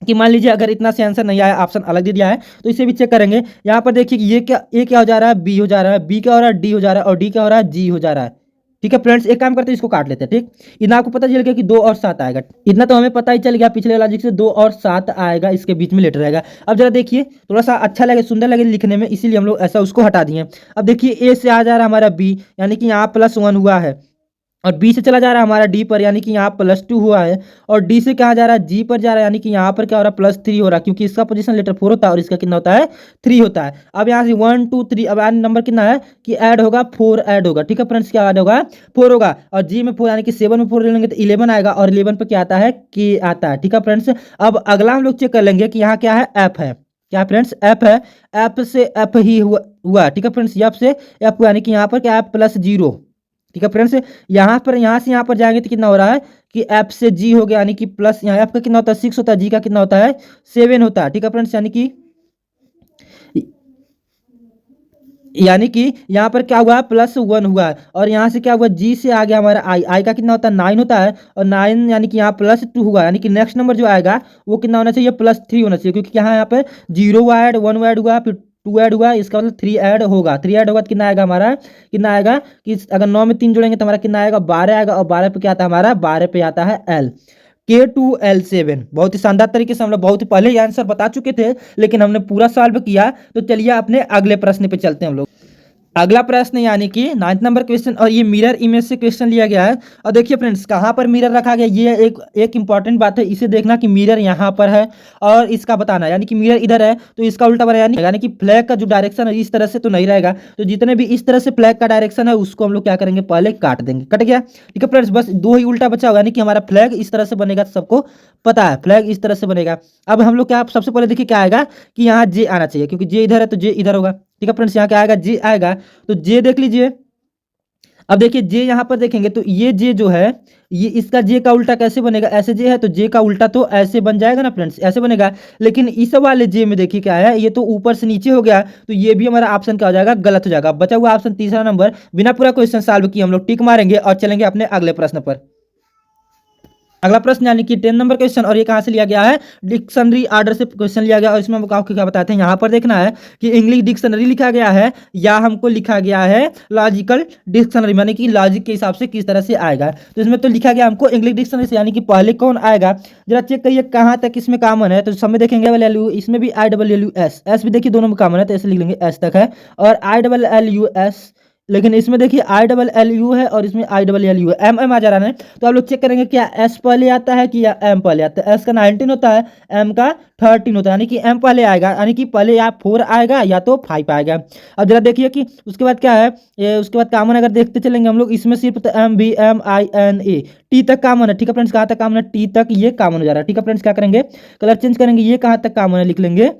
[SPEAKER 1] कि मान लीजिए अगर इतना से आंसर नहीं आया, ऑप्शन अलग दे दिया है तो इसे भी चेक करेंगे। यहाँ पर देखिए ये क्या, ए क्या हो जा रहा है बी हो जा रहा है, बी क्या हो रहा है डी हो जा रहा है और डी क्या हो रहा है जी हो जा रहा है। ठीक है फ्रेंड्स, एक काम करते हैं इसको काट लेते हैं। ठीक, इतना आपको पता चल गया कि 2 और 7 आएगा, इतना तो हमें पता ही चल गया पिछले लॉजिक से 2 और 7 आएगा, इसके बीच में लेटर रहेगा। अब जरा देखिए थोड़ा सा अच्छा लगे सुंदर लगे लिखने में, इसीलिए हम लोग ऐसा उसको हटा दिए। अब देखिए ए से आ जा रहा है हमारा बी, यानी कि यहाँ +1 हुआ है और बी से चला जा रहा है हमारा डी पर, यानी कि यहाँ +2 हुआ है और डी से कहाँ जा रहा है जी पर जा रहा है, यानी कि यहाँ पर क्या हो रहा है +3 हो रहा है, क्योंकि इसका पोजीशन लेटर 4 होता है और इसका कितना होता है 3 होता है। अब यहाँ से 1 2 3, अब नंबर कितना है कि ऐड होगा 4 ऐड होगा। ठीक है फ्रेंड्स, क्या ऐड होगा 4 होगा और जी में 4, यानी कि 7 में 4 ले लेंगे तो 11 आएगा और 11 पर क्या आता है के आता है। ठीक है फ्रेंड्स, अब अगला हम लोग चेक कर लेंगे कि यहाँ क्या है एफ है, क्या फ्रेंड्स एफ है, एफ से एफ ही हुआ। ठीक है फ्रेंड्स, एफ से एफ, यानी कि यहाँ पर क्या है +0। ठीक है फ्रेंड्स, यहाँ पर यहाँ से यहाँ पर जाएंगे तो कितना हो रहा है कि एफ से जी हो गया, यानी कि प्लस यहाँ एफ का कितना होता है 6 होता है, जी का कितना होता है 7 होता है। ठीक है फ्रेंड्स, यानी कि यहाँ पर क्या हुआ +1 हुआ है और यहाँ से क्या हुआ जी से आ गया हमारा आई, आई का कितना होता है 9 होता है और 9 यानी कि यहाँ +2 हुआ, यानी कि नेक्स्ट नंबर जो आएगा वो कितना होना चाहिए +3 होना चाहिए, क्योंकि यहाँ पर 0 ऐड 1 ऐड हुआ फिर 2 ऐड हुआ, इसका मतलब 3 ऐड होगा। 3 ऐड होगा तो कितना आएगा हमारा, कितना आएगा कि अगर 9 में 3 जोड़ेंगे तो हमारा कितना आएगा 12 आएगा और 12 पे क्या आता है हमारा 12 पे आता है एल K2L7। बहुत ही शानदार तरीके से हम लोग बहुत ही पहले ही आंसर बता चुके थे, लेकिन हमने पूरा सॉल्व किया। तो चलिए अपने अगले प्रश्न पे चलते हैं हम लोग। अगला प्रश्न यानी कि 9th नंबर क्वेश्चन, और ये मिरर इमेज से क्वेश्चन लिया गया है। और देखिए फ्रेंड्स कहाँ पर मिरर रखा गया, ये एक इंपॉर्टेंट बात है, इसे देखना कि मिरर यहाँ पर है और इसका बताना, यानी कि मिरर इधर है तो इसका उल्टा बना, यानी कि फ्लैग का जो डायरेक्शन है इस तरह से तो नहीं रहेगा, तो जितने भी इस तरह से फ्लैग का डायरेक्शन है उसको हम लोग क्या करेंगे पहले काट देंगे। कट गया, ठीक है फ्रेंड्स, बस 2 ही उल्टा बचा होगा, यानी कि हमारा फ्लैग इस तरह से बनेगा, तो सबको पता है फ्लैग इस तरह से बनेगा। अब हम लोग क्या सबसे पहले देखिए क्या आएगा कि यहाँ जे आना चाहिए, क्योंकि जे इधर है तो जे इधर होगा। ठीक है फ्रेंड्स, यहाँ क्या आएगा जे आएगा, तो जे देख लीजिए। अब देखिए जे यहाँ पर देखेंगे तो ये जे जो है ये इसका जे का उल्टा कैसे बनेगा, ऐसे जे है तो जे का उल्टा तो ऐसे बन जाएगा ना फ्रेंड्स, ऐसे बनेगा। लेकिन इस वाले जे में देखिए क्या है, ये तो ऊपर से नीचे हो गया, तो ये भी हमारा ऑप्शन क्या हो जाएगा गलत हो जाएगा। बचा हुआ ऑप्शन तीसरा नंबर, बिना पूरा क्वेश्चन सॉल्व किए हम लोग टिक मारेंगे और चलेंगे अपने अगले प्रश्न पर। अगला प्रश्न यानी कि 10 नंबर क्वेश्चन, और ये कहाँ से लिया गया है डिक्शनरी ऑर्डर से क्वेश्चन लिया गया। और इसमें हमको क्या बताते हैं, यहाँ पर देखना है कि इंग्लिश डिक्शनरी लिखा गया है या हमको लिखा गया है लॉजिकल डिक्शनरी, यानी कि लॉजिक के हिसाब से किस तरह से आएगा। तो इसमें तो लिखा गया हमको इंग्लिश डिक्शनरी से, यानी कि पहले कौन आएगा जरा चेक करिए कहाँ तक इसमें कॉमन है। तो समय देखेंगे LU, इसमें भी ILLUS, एस भी देखिए दोनों में कॉमन है तो ऐसे लिख लेंगे एस तक है, और ILLUS लेकिन इसमें देखिए आई डबल एल यू है और इसमें आई डबल एल यू है, एम एम आ जा रहा है। तो आप लोग चेक करेंगे क्या एस पहले आता है कि या एम पहले आता है। एस का 19 होता है, एम का 13 होता है, यानी कि एम पहले आएगा, यानी कि पहले या 4 आएगा या तो 5 आएगा। अब जरा देखिए कि उसके बाद क्या है, ये उसके बाद कॉमन अगर देखते चलेंगे हम लोग, इसमें सिर्फ M B M I N A T तक कॉमन है। ठीक है फ्रेंड्स, कहाँ तक कॉमन है, टी तक ये कॉमन हो जा रहा है। ठीक है फ्रेंड्स, क्या करेंगे, कलर चेंज करेंगे, ये कहाँ तक कॉमन है लिख लेंगे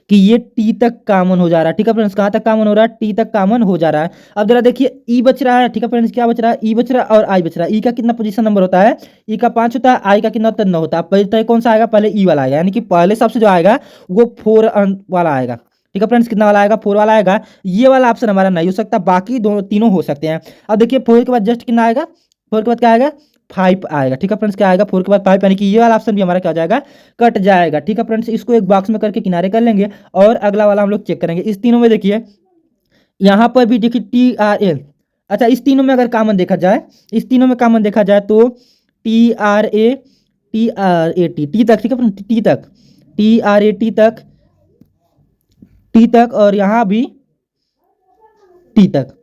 [SPEAKER 1] कि ये टी तक कॉमन हो जा रहा है। ठीक है फ्रेंड्स, कहाँ तक कॉमन हो रहा है, टी तक कॉमन हो जा रहा है। अब जरा देखिए ई बच रहा है। ठीक है फ्रेंड्स, क्या बच रहा है, ई बच रहा है और आई बच रहा है। ई का कितना पोजीशन नंबर होता है, ई का 5 होता है, आई का कितना होता है, 9 होता है। पहले कौन सा आएगा, पहले ई वाला आएगा, यानी कि पहले सबसे जो आएगा वो 4 वाला आएगा। ठीक है फ्रेंड्स, कितना वाला आएगा, 4 वाला आएगा। ये वाला ऑप्शन हमारा नहीं हो सकता, बाकी दोनों तीनों हो सकते हैं। अब देखिए 4 के बाद जस्ट कितना आएगा, 4 के बाद क्या आएगा, 5 आएगा। ठीक है फ्रेंड्स, क्या आएगा, 4 के बाद 5, यानी कि ये वाला ऑप्शन भी हमारा क्या हो जाएगा, कट जाएगा। ठीक है फ्रेंड्स, इसको एक बॉक्स में करके किनारे कर लेंगे और अगला वाला हम लोग चेक करेंगे। इस तीनों में देखिए यहाँ पर भी देखिए टी आर एल, अच्छा इस तीनों में अगर कॉमन देखा जाए, इस तीनों में कॉमन देखा जाए तो टी आर ए टी तक। ठीक है फ्रेंड्स, टी तक, टी आर ए टी तक और यहाँ भी टी तक।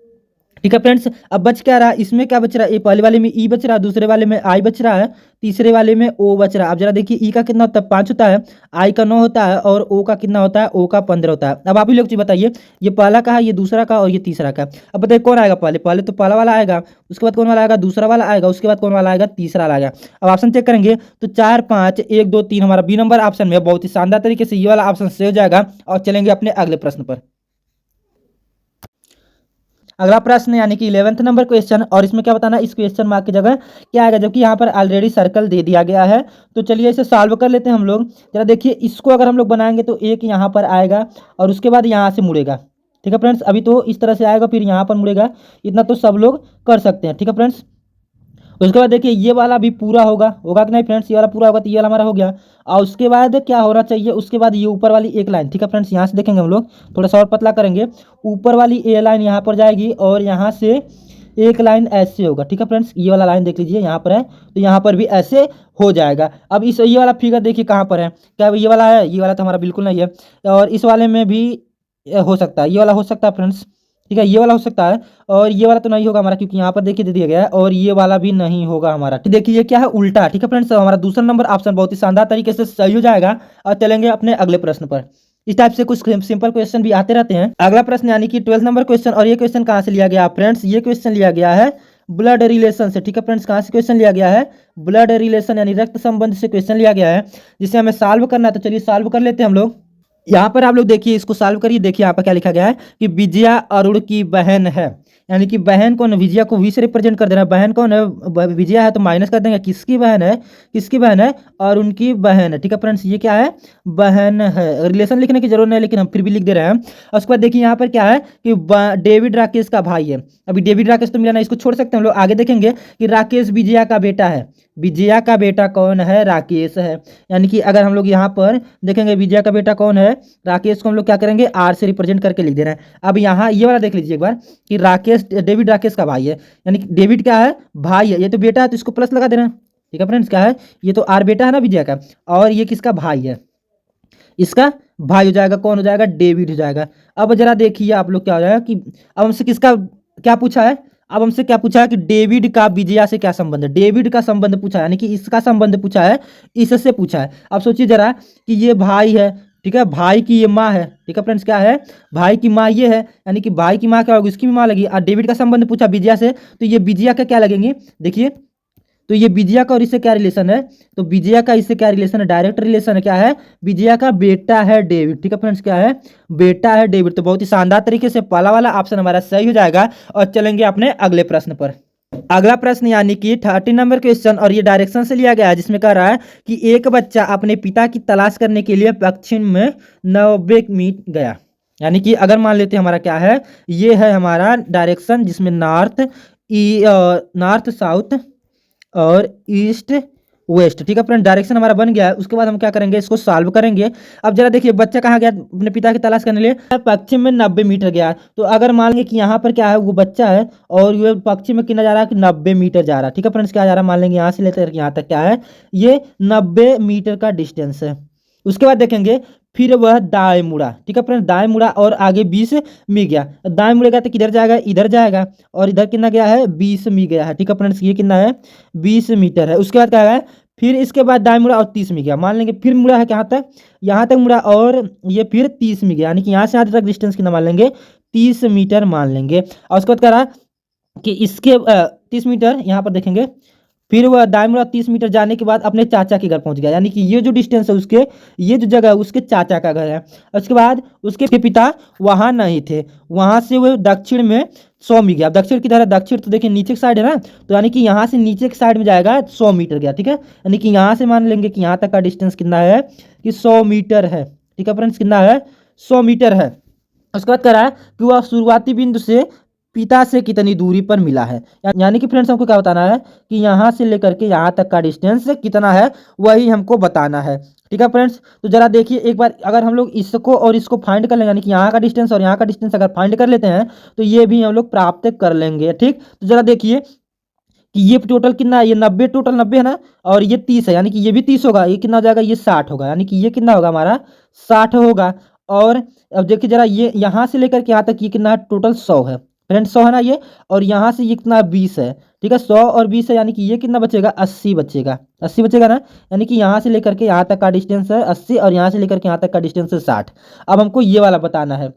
[SPEAKER 1] ठीक है फ्रेंड्स, अब बच क्या रहा, इसमें क्या बच रहा है, ये पहले वाले में ई बच रहा है, दूसरे वाले में आई बच रहा है, तीसरे वाले में ओ बच रहा है। अब जरा देखिए ई का कितना होता है, 5 होता है, आई का 9 होता है और ओ का कितना होता है, ओ का 15 होता है। अब आप ही लोग चीज बताइए, ये पहला का है, ये दूसरा का और ये तीसरा का। अब बताइए कौन आएगा पहले, पहले तो पहला वाला आएगा, उसके बाद कौन वाला आएगा, दूसरा वाला आएगा, उसके बाद कौन वाला आएगा, तीसरा वाला आएगा। अब ऑप्शन चेक करेंगे तो 4 5 1 2 3 हमारा बी नंबर ऑप्शन में बहुत ही शानदार तरीके से ये वाला ऑप्शन से हो जाएगा। और चलेंगे अपने अगले प्रश्न पर। अगला प्रश्न यानी कि 11th नंबर क्वेश्चन, और इसमें क्या बताना, इस क्वेश्चन मार्क की जगह क्या आएगा, जबकि यहाँ पर ऑलरेडी सर्कल दे दिया गया है। तो चलिए इसे सॉल्व कर लेते हैं हम लोग। जरा देखिए इसको अगर हम लोग बनाएंगे तो एक यहाँ पर आएगा और उसके बाद यहाँ से मुड़ेगा। ठीक है फ्रेंड्स, अभी तो इस तरह से आएगा फिर यहाँ पर मुड़ेगा, इतना तो सब लोग कर सकते हैं। ठीक है फ्रेंड्स, उसके बाद देखिए ये वाला भी पूरा होगा, होगा कि नहीं फ्रेंड्स, ये वाला पूरा होगा तो ये वाला हमारा हो गया। और उसके बाद क्या होना चाहिए, उसके बाद ये ऊपर वाली एक लाइन। ठीक है फ्रेंड्स, यहाँ से देखेंगे हम लोग, थोड़ा सा और पतला करेंगे, ऊपर वाली ए लाइन यहाँ पर जाएगी और यहाँ से एक लाइन ऐसे होगा। ठीक है फ्रेंड्स, ये वाला लाइन देख लीजिए यहाँ पर है, तो यहाँ पर भी ऐसे हो जाएगा। अब इस ये वाला फिगर देखिए कहाँ पर है, क्या ये वाला है, ये वाला तो हमारा बिल्कुल नहीं है। और इस वाले में भी हो सकता है, ये वाला हो सकता है फ्रेंड्स। ठीक है, ये वाला हो सकता है और ये वाला तो नहीं होगा हमारा, क्योंकि यहाँ पर देखिए दे दिया गया है, और ये वाला भी नहीं होगा हमारा। ठीक देखिए ये क्या है, उल्टा। ठीक है फ्रेंड्स, हमारा दूसरा नंबर ऑप्शन बहुत ही शानदार तरीके से सही हो जाएगा। और चलेंगे अपने अगले प्रश्न पर। इस टाइप से कुछ सिंपल क्वेश्चन भी आते रहते हैं। अगला प्रश्न यानी कि 12th नंबर क्वेश्चन, और ये क्वेश्चन कहाँ से लिया गया फ्रेंड्स, ये क्वेश्चन लिया गया है ब्लड रिलेशन से। ठीक है फ्रेंड्स, कहाँ से क्वेश्चन लिया गया है, ब्लड रिलेशन यानी रक्त संबंध से क्वेश्चन लिया गया है, जिसे हमें सॉल्व करना है। तो चलिए सॉल्व कर लेते हैं हम लोग। यहाँ पर आप लोग देखिए, इसको सॉल्व करिए, देखिए यहाँ पर क्या लिखा गया है कि विजया अरुण की बहन है, यानी कि बहन कौन है, विजया को वी से रिप्रेजेंट कर देना है। बहन कौन है, विजया है, तो माइनस कर देंगे, किसकी बहन है, किसकी बहन है, और उनकी बहन है। ठीक है फ्रेंड्स, ये क्या है, बहन है। रिलेशन लिखने की जरूरत नहीं, लेकिन हम फिर भी लिख दे रहे हैं। और उसके बाद देखिए यहाँ पर क्या है कि डेविड राकेश का भाई है। अभी डेविड राकेश तो मिला ना, इसको छोड़ सकते हैं हम लोग, आगे देखेंगे कि राकेश विजया का बेटा है। विजया का बेटा कौन है, राकेश है। यानी कि अगर हम लोग यहाँ पर देखेंगे विजया का बेटा कौन है, राकेश को हम लोग क्या करेंगे, आर से रिप्रेजेंट करके लिख दे रहे हैं। अब यहाँ ये वाला देख लीजिए एक बार कि राकेश, डेविड राकेश का भाई है, यानी कि डेविड क्या है, भाई है, ये तो बेटा है तो इसको प्लस लगा दे रहे हैं। ठीक है फ्रेंड्स, क्या है, ये तो आर बेटा है ना विजया का, और ये किसका भाई है, इसका भाई हो जाएगा, कौन हो जाएगा, डेविड हो जाएगा। अब जरा देखिए आप लोग क्या हो जाएगा कि अब हमसे किसका क्या पूछा है, अब हमसे क्या पूछा है कि डेविड का विजया से क्या संबंध है, डेविड का संबंध पूछा है, यानी कि इसका संबंध पूछा है, इससे पूछा है। अब सोचिए जरा कि ये भाई है, ठीक है, भाई की ये माँ है। ठीक है फ्रेंड्स, क्या है, भाई की माँ ये है, यानी कि भाई की माँ क्या होगी, उसकी भी माँ लगी। और डेविड का संबंध पूछा विजया से, तो ये विजया का क्या लगेंगे, देखिए तो ये विजया का और इससे क्या रिलेशन है, तो विजया का इससे क्या रिलेशन है, डायरेक्ट रिलेशन है। क्या है, विजया का बेटा है डेविड। ठीक है फ्रेंड्स, क्या है, बेटा है डेविड। तो बहुत ही शानदार तरीके से पहला वाला ऑप्शन हमारा सही हो जाएगा। और चलेंगे अपने अगले प्रश्न पर। अगला प्रश्न यानी कि 13 नंबर क्वेश्चन, और ये डायरेक्शन से लिया गया है, जिसमें कह रहा है कि एक बच्चा अपने पिता की तलाश करने के लिए पश्चिम में 90 मील गया। यानी कि अगर मान लेते हैं हमारा क्या है, ये है हमारा डायरेक्शन, जिसमें नॉर्थ साउथ और ईस्ट वेस्ट। ठीक है फ्रेंड, डायरेक्शन हमारा बन गया है। उसके बाद हम क्या करेंगे, इसको सॉल्व करेंगे। अब जरा देखिए बच्चा कहाँ गया अपने पिता की तलाश करने के लिए, पश्चिम में 90 मीटर गया। तो अगर मान लेंगे कि यहाँ पर क्या है, वो बच्चा है और ये पश्चिम में कितना जा रहा है कि 90 मीटर जा रहा है। ठीक है फ्रेंड्स, क्या जा रहा है, मान लेंगे यहाँ से लेकर यहाँ तक क्या है, ये 90 मीटर का डिस्टेंस है। उसके बाद देखेंगे फिर वह दाएं मुड़ा, ठीक है फ्रेंड्स, दाएं मुड़ा और आगे 20 मी गया। दाएं मुड़ेगा तो किधर जाएगा, इधर जाएगा, और इधर कितना गया है, 20 मी गया है, ठीक है फ्रेंड्स, ये कितना है, 20 मीटर है। उसके बाद क्या है, फिर इसके बाद दाएं मुड़ा और 30 में गया, मान लेंगे फिर मुड़ा है कहाँ तक, यहाँ तक मुड़ा, और ये फिर 30 में गया, यानी कि यहाँ से यहाँ तक डिस्टेंस कितना मान लेंगे, 30 मीटर मान लेंगे। और उसके बाद कह रहा है कि इसके 30 मीटर यहाँ पर देखेंगे, फिर वह दाएं मुड़ा 30 मीटर जाने के बाद अपने चाचा के घर पहुंच गया, यानी कि ये जो डिस्टेंस है उसके, ये जो जगह है उसके चाचा का घर है। उसके बाद उसके पिता वहां नहीं थे, वहां से वो दक्षिण में 100 में गया। दक्षिण की तरह, दक्षिण तो देखिए नीचे की साइड है ना, तो यानी कि यहाँ से नीचे की साइड में जाएगा 100 मीटर गया, ठीक है, यानी कि यहाँ से मान लेंगे कि यहाँ तक का डिस्टेंस कितना है, कि 100 मीटर है, ठीक है फ्रेंड्स, कितना है, 100 मीटर है। उसके बाद कह रहा है कि वह शुरुआती बिंदु से पिता से कितनी दूरी पर मिला है, यानी कि फ्रेंड्स हमको क्या बताना है, कि यहाँ से लेकर के यहाँ तक का डिस्टेंस कितना है, वही हमको बताना है, ठीक है फ्रेंड्स। तो जरा देखिए एक बार, अगर हम लोग इसको और इसको फाइंड कर लेंगे, यानी कि यहाँ का डिस्टेंस और यहाँ का डिस्टेंस अगर फाइंड कर लेते हैं तो ये भी हम लोग प्राप्त कर लेंगे, ठीक। तो जरा देखिए कि ये टोटल कितना है, ये 90, टोटल 90 है ना, और ये 30 है, यानी कि ये भी 30 होगा, ये कितना हो जाएगा, ये 60 होगा, यानी कि ये कितना होगा हमारा, 60 होगा। और अब देखिए जरा, ये यहाँ से लेकर के यहाँ तक ये कितना टोटल 100 है फ्रेंड्स, 100 है ना ये, और यहाँ से ये कितना 20 है, ठीक है, 100 और 20 है, यानी कि ये कितना बचेगा, 80 बचेगा, 80 बचेगा ना, यानी कि यहाँ से लेकर के यहाँ तक का डिस्टेंस है 80, और यहाँ से लेकर के यहाँ तक का डिस्टेंस है 60। अब हमको ये वाला बताना है,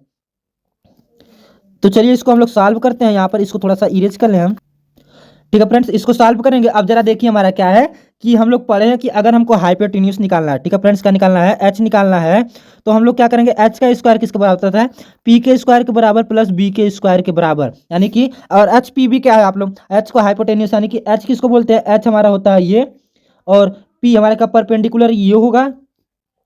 [SPEAKER 1] तो चलिए इसको हम लोग सॉल्व करते हैं। यहाँ पर इसको थोड़ा सा इरेज कर लें हम, ठीक है फ्रेंड्स, इसको सॉल्व करेंगे। अब जरा देखिए हमारा क्या है, कि हम लोग पढ़े हैं कि अगर हमको हाइपोटेन्यूज निकालना है, ठीक है फ्रेंड्स, क्या निकालना है, एच निकालना है, तो हम लोग क्या करेंगे, एच का स्क्वायर किसके बराबर होता है, पी के स्क्वायर के बराबर प्लस बी के स्क्वायर के बराबर, यानी कि, और एच पी बी क्या है, आप लोग एच को हाइपोटेन्यूज, यानी कि एच किसको बोलते हैं, एच हमारा होता है ये, और पी हमारे का परपेंडिकुलर ये होगा,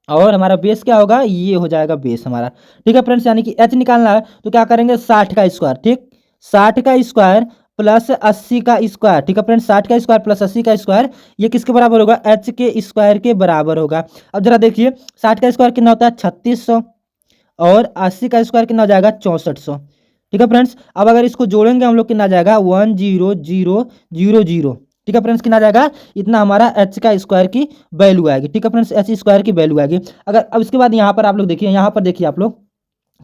[SPEAKER 1] और हमारा बेस क्या होगा, ये हो जाएगा बेस हमारा, ठीक है फ्रेंड्स। यानी कि एच निकालना है तो क्या करेंगे, 60 का स्क्वायर, ठीक, 60 का स्क्वायर प्लस 80 का स्क्वायर, ठीक है फ्रेंड्स, 60 का स्क्वायर प्लस 80 का स्क्वायर, ये किसके बराबर होगा, एच के स्क्वायर के बराबर होगा। अब जरा देखिए 60 का स्क्वायर कितना होता है, 3600, और 80 का स्क्वायर कितना हो जाएगा, 6400, ठीक है फ्रेंड्स। अब अगर इसको जोड़ेंगे हम लोग, कितना आ जाएगा, 10000, ठीक है फ्रेंड्स, कितना आ जाएगा, इतना हमारा एच का स्क्वायर की वैल्यू आएगी, ठीक है फ्रेंड्स, एच स्क्वायर की वैल्यू आएगी। अगर अब इसके बाद यहाँ पर आप लोग देखिए, यहाँ पर देखिए आप लोग,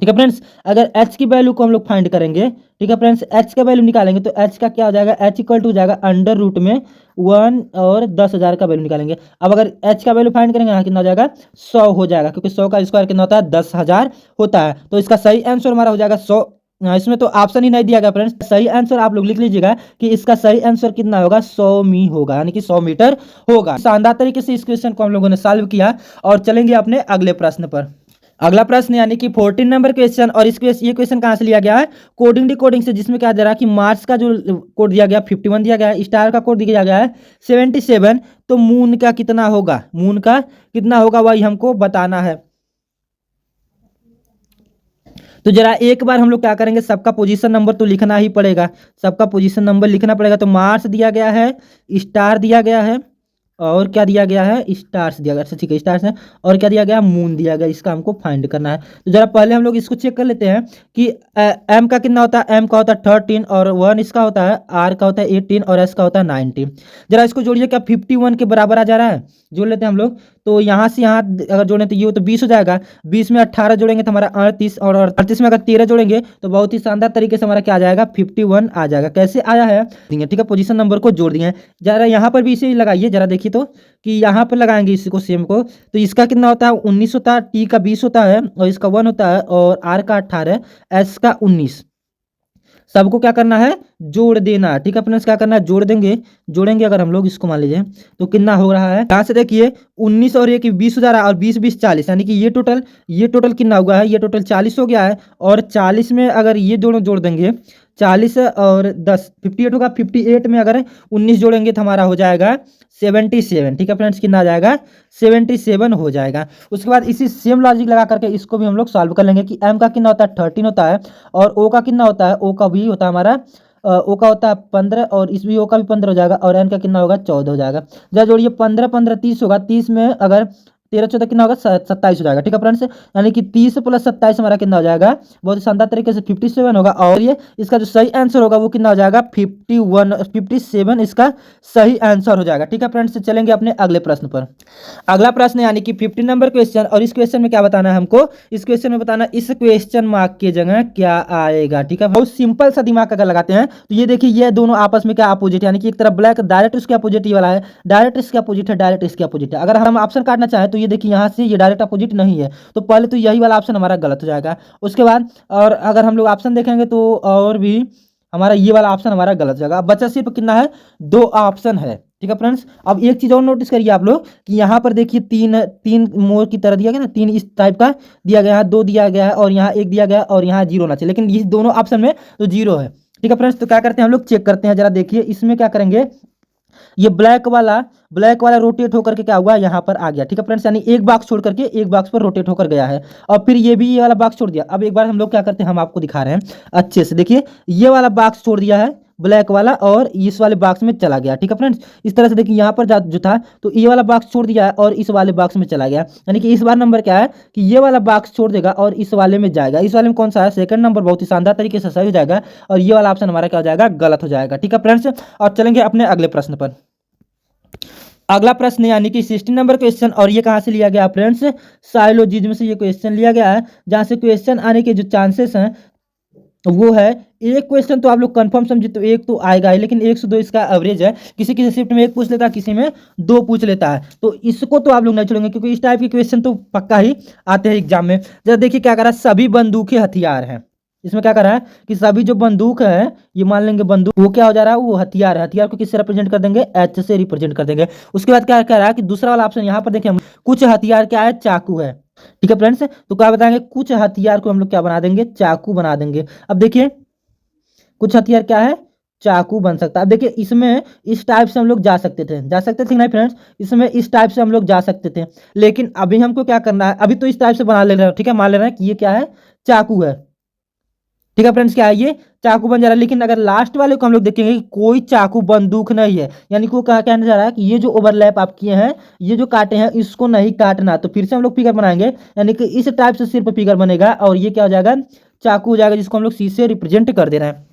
[SPEAKER 1] ठीक है फ्रेंड्स, अगर h की वैल्यू को हम लोग फाइंड करेंगे, ठीक है फ्रेंड्स, h का वैल्यू निकालेंगे तो h का क्या हो जाएगा, h इक्वल टू हो जाएगा अंडर रूट में 1 और 10,000 का वैल्यू निकालेंगे। अब अगर h का वैल्यू फाइंड करेंगे, यहाँ कितना हो जाएगा, 100 हो जाएगा, क्योंकि 100 का स्क्वायर कितना होता है, 10,000 होता है। तो इसका सही आंसर हमारा हो जाएगा 100। इसमें तो ऑप्शन ही नहीं दिया गया फ्रेंड्स, सही आंसर आप लोग लिख लीजिएगा कि इसका सही आंसर कितना होगा, 100 मी होगा, यानी कि 100 मीटर होगा। शानदार तरीके से इस क्वेश्चन को हम लोगों ने सॉल्व किया, और चलेंगे अपने अगले प्रश्न पर। अगला प्रश्न यानी कि 14 नंबर क्वेश्चन, और ये क्वेश्चन कहाँ से लिया गया है, कोडिंग डिकोडिंग से, जिसमें क्या दे रहा है कि मार्स का जो कोड दिया गया 51 दिया गया है, स्टार का कोड दिया गया है 77, तो मून का कितना होगा, मून का कितना होगा वही हमको बताना है। तो जरा एक बार हम लोग क्या करेंगे, सबका पोजीशन नंबर तो लिखना ही पड़ेगा, सबका पोजीशन नंबर लिखना पड़ेगा। तो मार्स दिया गया है, स्टार दिया गया है, और क्या दिया गया है, स्टार्स दिया गया, अच्छा ठीक है स्टार्स है, और क्या दिया गया, मून दिया गया, इसका हमको फाइंड करना है। तो जरा पहले हम लोग इसको चेक कर लेते हैं कि एम का कितना होता है, एम का होता है 13, और 1 इसका होता है, आर का होता है 18, और एस का होता है 19। जरा इसको जोड़िए, क्या 51 के बराबर आ जा रहा है, जोड़ लेते हैं हम लोग। तो यहाँ से यहाँ अगर जोड़ें तो ये तो 20 हो जाएगा, 20 में 18 जोड़ेंगे तो हमारा 38, और 38 में अगर 13 जोड़ेंगे तो बहुत ही शानदार तरीके से हमारा क्या आ जाएगा, 51 आ जाएगा। कैसे आया है, ठीक है, पोजीशन नंबर को जोड़ दिए। जरा यहाँ पर भी इसे लगाइए, जरा देखिए तो कि यहाँ पर लगाएंगे इसी को सेम को, तो इसका कितना होता है, 19 होता है, टी का 20 होता है, और इसका 1 होता है, और आर का 18, एस का 19। सबको क्या करना है, जोड़ देना है, ठीक है फ्रेंड्स, क्या करना है, जोड़ देंगे, जोड़ेंगे अगर हम लोग इसको मान लीजिए तो कितना हो रहा है, यहाँ से देखिए 19 और 1 20 हो जा रहा है, और 20 20 40, यानी कि ये टोटल कितना हुआ है, ये टोटल 40 हो गया है। और 40 में अगर ये दोनों जोड़ देंगे, 40 और 10 58 होगा, 58 में अगर 19 जोड़ेंगे तो हमारा हो जाएगा 77, ठीक है फ्रेंड्स, कितना आ जाएगा, 77 हो जाएगा। उसके बाद इसी सेम लॉजिक लगा करके इसको भी हम लोग सॉल्व कर लेंगे कि एम का कितना होता है, 13 होता है, और ओ का कितना होता है, ओ का भी होता है हमारा, ओ का होता है 15, और इस भी ओ का भी 15 हो जाएगा, और एन का कितना होगा, 14 हो जाएगा। जरा जोड़िए, 15 15 30 होगा, 30 में अगर 13 14 कितना होगा 27 हो जाएगा। ठीक है फ्रेंड्स, यानी कि 30 प्लस 27 हमारा कितना हो जाएगा, बहुत ही शानदार तरीके से 57 होगा। और ये इसका जो सही आंसर होगा वो कितना हो जाएगा 57 इसका सही आंसर हो जाएगा। ठीक है फ्रेंड्स, चलेंगे अपने अगले प्रश्न पर। अगला प्रश्न यानी कि 15 नंबर क्वेश्चन, और इस क्वेश्चन में क्या बताना है हमको, इस क्वेश्चन में बताना इस क्वेश्चन मार्क की जगह क्या आएगा। ठीक है, बहुत सिंपल सा दिमाग अगर लगाते हैं तो ये देखिए ये दोनों आपस में क्या अपोजिट है, यानी कि एक तरफ ब्लैक डायरेक्ट इसके अपोजिट ये वाला है, डायरेक्ट इसके अपोजिट है, डायरेक्ट इसके अपोजिट है। अगर हम ऑप्शन काटना चाहें तो ये देखिए यहाँ से ये डायरेक्ट अपोजिट नहीं है, तो पहले तो यही वाला ऑप्शन हमारा गलत हो जाएगा। उसके बाद और अगर हम लोग ऑप्शन देखेंगे तो और भी हमारा ये वाला ऑप्शन हमारा गलत हो जाएगा। अब बचा सिर्फ कितना है, 2 ऑप्शन है। ठीक है फ्रेंड्स, अब एक चीज और नोटिस करिए आप लोग कि यहाँ पर देखिए तीन तीन मोर की तरह दिया गया ना, 3 इस टाइप का दिया गया है, 2 दिया गया है और यहाँ 1 दिया गया है और यहाँ 0 होना चाहिए, लेकिन इस दोनों ऑप्शन में तो 0 है। ठीक है फ्रेंड्स, तो क्या करते हैं हम लोग चेक करते हैं, जरा देखिए इसमें क्या करेंगे, ये ब्लैक वाला रोटेट होकर के क्या हुआ यहाँ पर आ गया। ठीक है फ्रेंड्स, यानी एक बॉक्स छोड़ करके एक बॉक्स पर रोटेट होकर गया है, और फिर ये भी ये वाला बॉक्स छोड़ दिया। अब एक बार हम लोग क्या करते हैं, हम आपको दिखा रहे हैं अच्छे से, देखिए ये वाला बॉक्स छोड़ दिया है ब्लैक वाला और इस वाले बॉक्स में चला गया। ठीक है फ्रेंड्स, इस तरह से देखिए यहाँ पर जो था तो ये वाला बॉक्स छोड़ दिया है और इस वाले बॉक्स में चला गया, यानी कि इस बार नंबर क्या है कि ये वाला बॉक्स छोड़ देगा और इस वाले में जाएगा। इस वाले में कौन सा है, सेकंड नंबर बहुत ही शानदार तरीके से सही हो जाएगा, और ये वाला ऑप्शन हमारा क्या हो जाएगा, गलत हो जाएगा। ठीक है फ्रेंड्स, और चलेंगे अपने अगले प्रश्न पर। अगला प्रश्न यानी कि 16 नंबर क्वेश्चन, और ये कहाँ से लिया गया फ्रेंड्स, साइलोजिज्म से ये क्वेश्चन लिया गया है, जहाँ से क्वेश्चन आने के जो चांसेस हैं वो है, एक क्वेश्चन तो आप लोग कंफर्म समझे तो एक तो आएगा ही, लेकिन 1 से 2 इसका एवरेज है, किसी किसी शिफ्ट में 1 पूछ लेता है, किसी में 2 पूछ लेता है, तो इसको तो आप लोग नहीं छोड़ेंगे क्योंकि इस टाइप के क्वेश्चन तो पक्का ही आते हैं एग्जाम में। जरा देखिए क्या करा, सभी बंदूकें हथियार हैं, इसमें क्या करा है कि सभी जो बंदूक है, ये मान लेंगे बंदूक, वो क्या हो जा रहा है, वो हथियार है। हथियार को किससे रिप्रेजेंट कर देंगे, एच से रिप्रेजेंट कर देंगे। उसके बाद क्या कह रहा है कि दूसरा वाला ऑप्शन यहाँ पर देखें हम, कुछ हथियार क्या है, चाकू है। ठीक है फ्रेंड्स, तो क्या बताएंगे, कुछ हथियार को हम लोग क्या बना देंगे, चाकू बना देंगे। अब देखिए कुछ हथियार क्या है, चाकू बन सकता है। अब देखिए इसमें इस टाइप से हम लोग जा सकते थे नहीं फ्रेंड्स, इसमें इस टाइप से हम लोग जा सकते थे, लेकिन अभी हमको क्या करना है, अभी तो इस टाइप से बना ले रहे हैं। ठीक है, मान ले रहे हैं कि ये क्या है, चाकू है। ठीक है फ्रेंड्स, क्या है, ये चाकू बन जा रहा है, लेकिन अगर लास्ट वाले को हम लोग देखेंगे कि कोई चाकू बंदूक नहीं है, यानी कि वो क्या कहने जा रहा है कि ये जो ओवरलैप आप किए हैं, ये जो काटे हैं, इसको नहीं काटना। तो फिर से हम लोग फिगर बनाएंगे, यानी कि इस टाइप से सिर्फ फिगर बनेगा और ये क्या हो जाएगा, चाकू हो जाएगा, जिसको हम लोग सी से रिप्रेजेंट कर दे रहे हैं।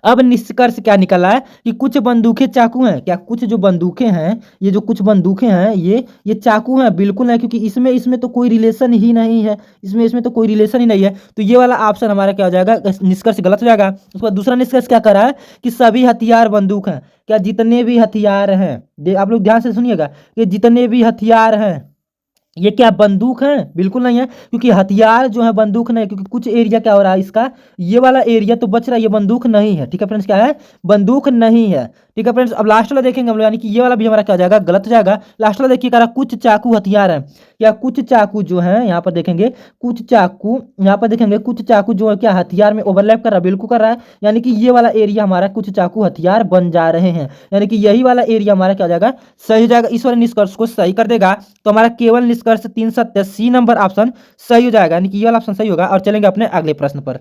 [SPEAKER 1] अब निष्कर्ष क्या निकला है कि कुछ बंदूकें चाकू हैं, क्या कुछ जो बंदूकें हैं, ये जो कुछ बंदूकें हैं ये चाकू हैं, बिल्कुल नहीं, क्योंकि इसमें तो कोई रिलेशन ही नहीं है, इसमें तो कोई रिलेशन ही नहीं है, तो ये वाला ऑप्शन हमारा क्या हो जाएगा, निष्कर्ष गलत हो जाएगा। उसके बाद दूसरा निष्कर्ष क्या कर रहा है कि सभी हथियार बंदूक हैं, क्या जितने भी हथियार हैं, आप लोग ध्यान से सुनिएगा कि जितने भी हथियार हैं ये क्या बंदूक है, बिल्कुल नहीं है, क्योंकि हथियार जो है बंदूक नहीं है, क्योंकि कुछ एरिया क्या हो रहा है इसका, ये वाला एरिया तो बच रहा है, ये बंदूक नहीं है। ठीक है फ्रेंड्स, क्या है, बंदूक नहीं है। ठीक है फ्रेंड्स, अब लास्ट वाला देखेंगे हम लोग, यानी कि ये वाला भी हमारा क्या हो जाएगा, गलत हो जाएगा। लास्ट वाला देखिए कह रहा कुछ चाकू हथियार है, क्या कुछ चाकू जो है यहाँ पर देखेंगे, कुछ चाकू यहाँ पर देखेंगे, कुछ चाकू जो है क्या हथियार में ओवरलैप कर रहा है, बिल्कुल कर रहा है, यानी कि ये वाला एरिया हमारा कुछ चाकू हथियार बन जा रहे हैं, यानी कि यही वाला एरिया हमारा क्या हो जाएगा, सही हो जाएगा। इस वाले निष्कर्ष को सही कर देगा तो हमारा केवल निष्कर्ष 3 सत्य सी नंबर ऑप्शन सही हो जाएगा, यानी कि ये वाला ऑप्शन सही होगा। और चलेंगे अपने अगले प्रश्न पर।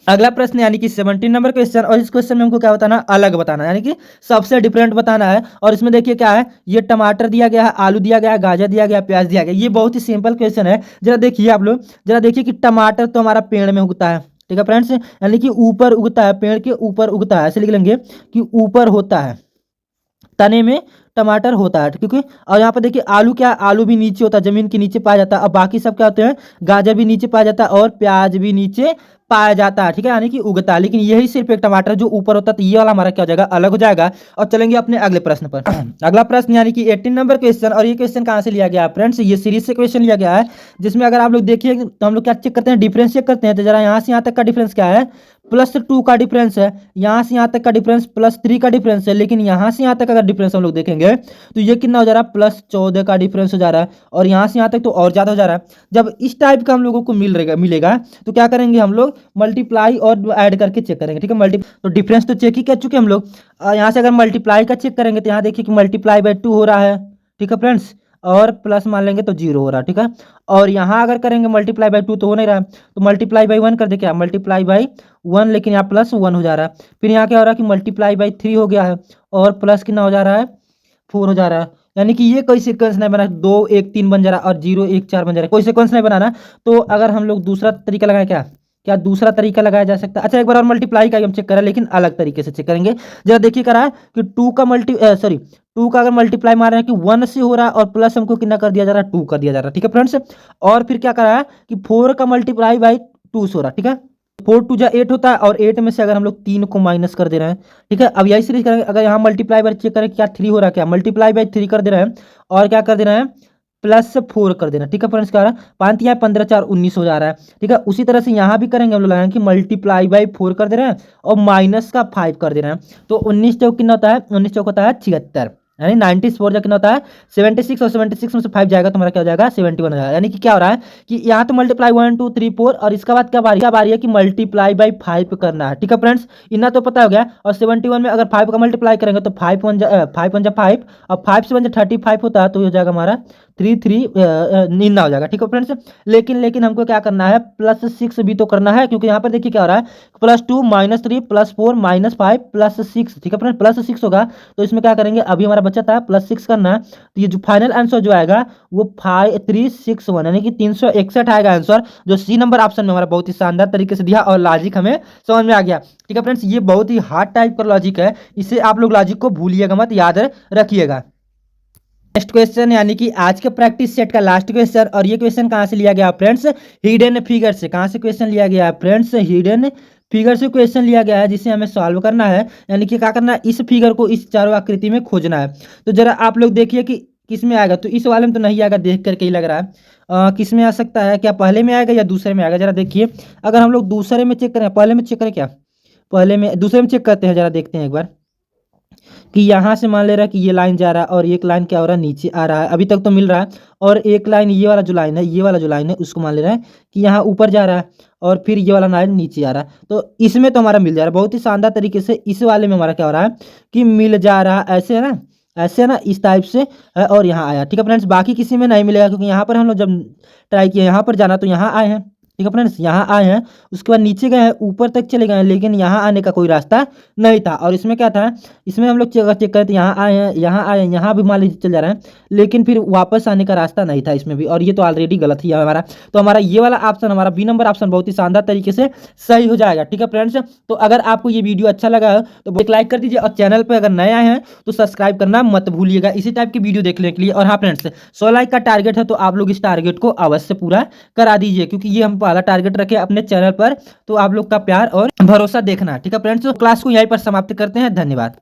[SPEAKER 1] अगला प्रश्न यानी कि 17 नंबर क्वेश्चन, और इस क्वेश्चन में हमको क्या बताना, अलग बताना, यानी कि सबसे डिफरेंट बताना है। और इसमें देखिए क्या है, ये टमाटर दिया गया है, आलू दिया गया है, गाजर दिया गया है, प्याज दिया गया है। ये बहुत ही सिंपल क्वेश्चन है। जरा देखिए आप लोग, जरा देखिए कि टमाटर तो हमारा पेड़ में उगता है, ठीक है फ्रेंड्स, यानी कि ऊपर उगता है, पेड़ के ऊपर उगता है, ऐसे लिख लेंगे कि ऊपर होता है, तने में टमाटर होता है, क्योंकि और यहाँ पर देखिए आलू, क्या आलू भी नीचे होता है, जमीन के नीचे पाया जाता है। और बाकी सब क्या होते हैं, गाजर भी नीचे पाया जाता है और प्याज भी नीचे पाया जाता है, ठीक है, यानी कि उगता है। लेकिन यही सिर्फ एक टमाटर जो ऊपर होता है, तो ये वाला हमारा क्या हो जाएगा, अलग हो जाएगा। और चलेंगे अपने अगले प्रश्न पर। अगला प्रश्न यानी कि 18 नंबर क्वेश्चन, और ये क्वेश्चन कहाँ से लिया गया है फ्रेंड्स, ये सीरीज से क्वेश्चन लिया गया है, जिसमें अगर आप लोग देखिए तो हम लोग क्या चेक करते हैं, डिफरेंस चेक करते हैं। तो जरा यहाँ से यहाँ तक का डिफरेंस क्या है, +2 का डिफरेंस है, यहाँ से यहाँ तक का डिफरेंस +3 का डिफरेंस है, लेकिन यहाँ से यहाँ तक अगर डिफरेंस हम लोग देखेंगे तो ये कितना हो जा रहा है, +14 का डिफरेंस हो जा रहा है, और यहाँ से यहाँ तक तो और ज़्यादा हो जा रहा है। जब इस टाइप का हम लोगों को मिलेगा तो क्या करेंगे हम लोग, मल्टीप्लाई और ऐड करके चेक करेंगे, ठीक है। तो डिफरेंस तो चेक ही कर चुके हम लोग। यहाँ से अगर मल्टीप्लाई का चेक करेंगे तो यहाँ देखिए कि ×2 हो रहा है, ठीक है फ्रेंड्स, और प्लस मान लेंगे तो 0 हो रहा है, ठीक है। और यहाँ अगर करेंगे ×2 तो हो नहीं रहा, तो ×1 कर दे, क्या ×1, लेकिन यहाँ +1 हो जा रहा है। फिर यहाँ क्या हो रहा है कि ×3 हो गया है, और प्लस कितना हो जा रहा है, 4 हो जा रहा है, यानी कि ये कोई सीक्वेंस नहीं बना, 2 1 3 बन जा रहा है और 0 1 4 बन जा रहा है, कोई सीक्वेंस नहीं बनाना। तो अगर हम लोग दूसरा तरीका लगाएं, क्या क्या दूसरा तरीका लगाया जा सकता है? अच्छा, एक बार और मल्टीप्लाई का हम चेक करें, लेकिन अलग तरीके से चेक करेंगे। जरा देखिए करा है कि 2 का सॉरी 2 का अगर मल्टीप्लाई मार रहे हैं कि 1 से हो रहा है और प्लस हमको कितना कर दिया जा रहा है, 2 कर दिया जा रहा है, ठीक है फ्रेंड्स। और फिर क्या करा है कि 4 का मल्टीप्लाई बाई 2 से हो रहा है, ठीक है। 4 2 जा 8 होता है और 8 में से अगर हम लोग 3 को माइनस कर दे रहे हैं, ठीक है। अब यही सीरीज करेंगे, अगर यहाँ मल्टीप्लाई बाय चेक करें क्या 3 हो रहा है, क्या मल्टीप्लाई बाय 3 कर दे रहे हैं और क्या कर दे रहे हैं, +4 कर देना, ठीक है फ्रेंड्स। क्या हो रहा है, 5 या 15 4 19 हो जा रहा है, ठीक है। उसी तरह से यहाँ भी करेंगे हम लोग लगाएंगे कि मल्टीप्लाई बाय 4 कर दे रहे हैं और माइनस का 5 कर दे रहे हैं। तो 19 चौक कितना होता है, 19 चौक होता है 76, यानी 94 कितना होता है 76, और 76 में से 5 जाएगा तो हमारा क्या हो जाएगा 71 हो जाएगा। यानी कि क्या हो रहा है कि यहाँ तो मल्टीप्लाई 1 2 3 4 और इसका बाद क्या बारी है कि मल्टीप्लाई बाई 5 करना है, ठीक है फ्रेंड्स। इतना तो पता हो गया। और 71 में अगर 5 का मल्टीप्लाई करेंगे तो 5 1 जा 5 और 5 से 1 जा 35 होता है, तो हो जाएगा हमारा 3 3 निन्ना हो जाएगा, ठीक है फ्रेंड्स। लेकिन हमको क्या करना है, +6 भी तो करना है, क्योंकि यहाँ पर देखिए क्या हो रहा है, +2 -3 +4 -5 +6, ठीक है फ्रेंड्स। +6 होगा तो इसमें क्या करेंगे, अभी हमारा बचा था +6 करना, तो ये जो फाइनल आंसर जो आएगा वो 5361, यानी कि 361 आएगा आंसर, जो सी नंबर ऑप्शन में हमारा बहुत ही शानदार तरीके से दिया और लॉजिक हमें समझ में आ गया, ठीक है फ्रेंड्स। ये बहुत ही हार्ड टाइप का लॉजिक है, इसे आप लोग लॉजिक को भूलिएगा मत, याद रखिएगा। नेक्स्ट क्वेश्चन, यानी कि आज के प्रैक्टिस सेट का लास्ट क्वेश्चन, और ये क्वेश्चन कहाँ से लिया गया फ्रेंड्स, हिडन फिगर से। कहाँ से क्वेश्चन लिया गया है फ्रेंड्स, हिडन फिगर से क्वेश्चन लिया गया है, जिसे हमें सॉल्व करना है। यानी कि क्या करना है, इस फिगर को इस चारों आकृति में खोजना है। तो जरा आप लोग देखिए कि किस में आएगा, तो इस वाले में तो नहीं आएगा, देख करके ही लग रहा है। किस में आ सकता है, क्या पहले में आएगा या दूसरे में आएगा, जरा देखिए। अगर हम लोग दूसरे में चेक करें, पहले में चेक करें, क्या पहले में दूसरे में चेक करते हैं, जरा देखते हैं एक बार कि यहाँ से मान ले रहा है कि ये लाइन जा रहा है और एक लाइन क्या हो रहा है, नीचे आ रहा है, अभी तक तो मिल रहा है। और एक लाइन ये वाला जो लाइन है, ये वाला जो लाइन है उसको मान ले रहा है कि यहाँ ऊपर जा रहा है और फिर ये वाला लाइन नीचे आ रहा है। तो इसमें तो हमारा मिल जा रहा है बहुत ही शानदार तरीके से। इस वाले में हमारा क्या हो रहा है कि मिल जा रहा है, ऐसे है ना, ऐसे है ना, इस टाइप से है, और यहाँ आया, ठीक है फ्रेंड्स। बाकी किसी में नहीं मिलेगा, क्योंकि यहाँ पर हम लोग जब ट्राई किए यहाँ पर जाना तो यहाँ आए हैं, ठीक है फ्रेंड्स, यहाँ आए हैं, उसके बाद नीचे गए हैं, ऊपर तक चले गए हैं, लेकिन यहाँ आने का कोई रास्ता नहीं था। और इसमें क्या था, इसमें हम लोग चेक करें तो यहाँ आए हैं, यहाँ आए हैं, यहाँ भी मान लीजिए चल जा रहे हैं, लेकिन फिर वापस आने का रास्ता नहीं था इसमें भी, और ये तो ऑलरेडी गलत ही है हमारा। तो हमारा ये वाला ऑप्शन, हमारा बी नंबर ऑप्शन बहुत ही शानदार तरीके से सही हो जाएगा, ठीक है फ्रेंड्स। तो अगर आपको ये वीडियो अच्छा लगा तो एक लाइक कर दीजिए, और चैनल पर अगर नए आए हैं तो सब्सक्राइब करना मत भूलिएगा इसी टाइप की वीडियो देखने के लिए। और हाँ फ्रेंड्स, 100 लाइक का टारगेट है, तो आप लोग इस टारगेट को अवश्य पूरा करा दीजिए, क्योंकि ये हम पहला टारगेट रखे अपने चैनल पर। तो आप लोग का प्यार और भरोसा देखना, ठीक है फ्रेंड्स। तो क्लास को यहीं पर समाप्त करते हैं, धन्यवाद।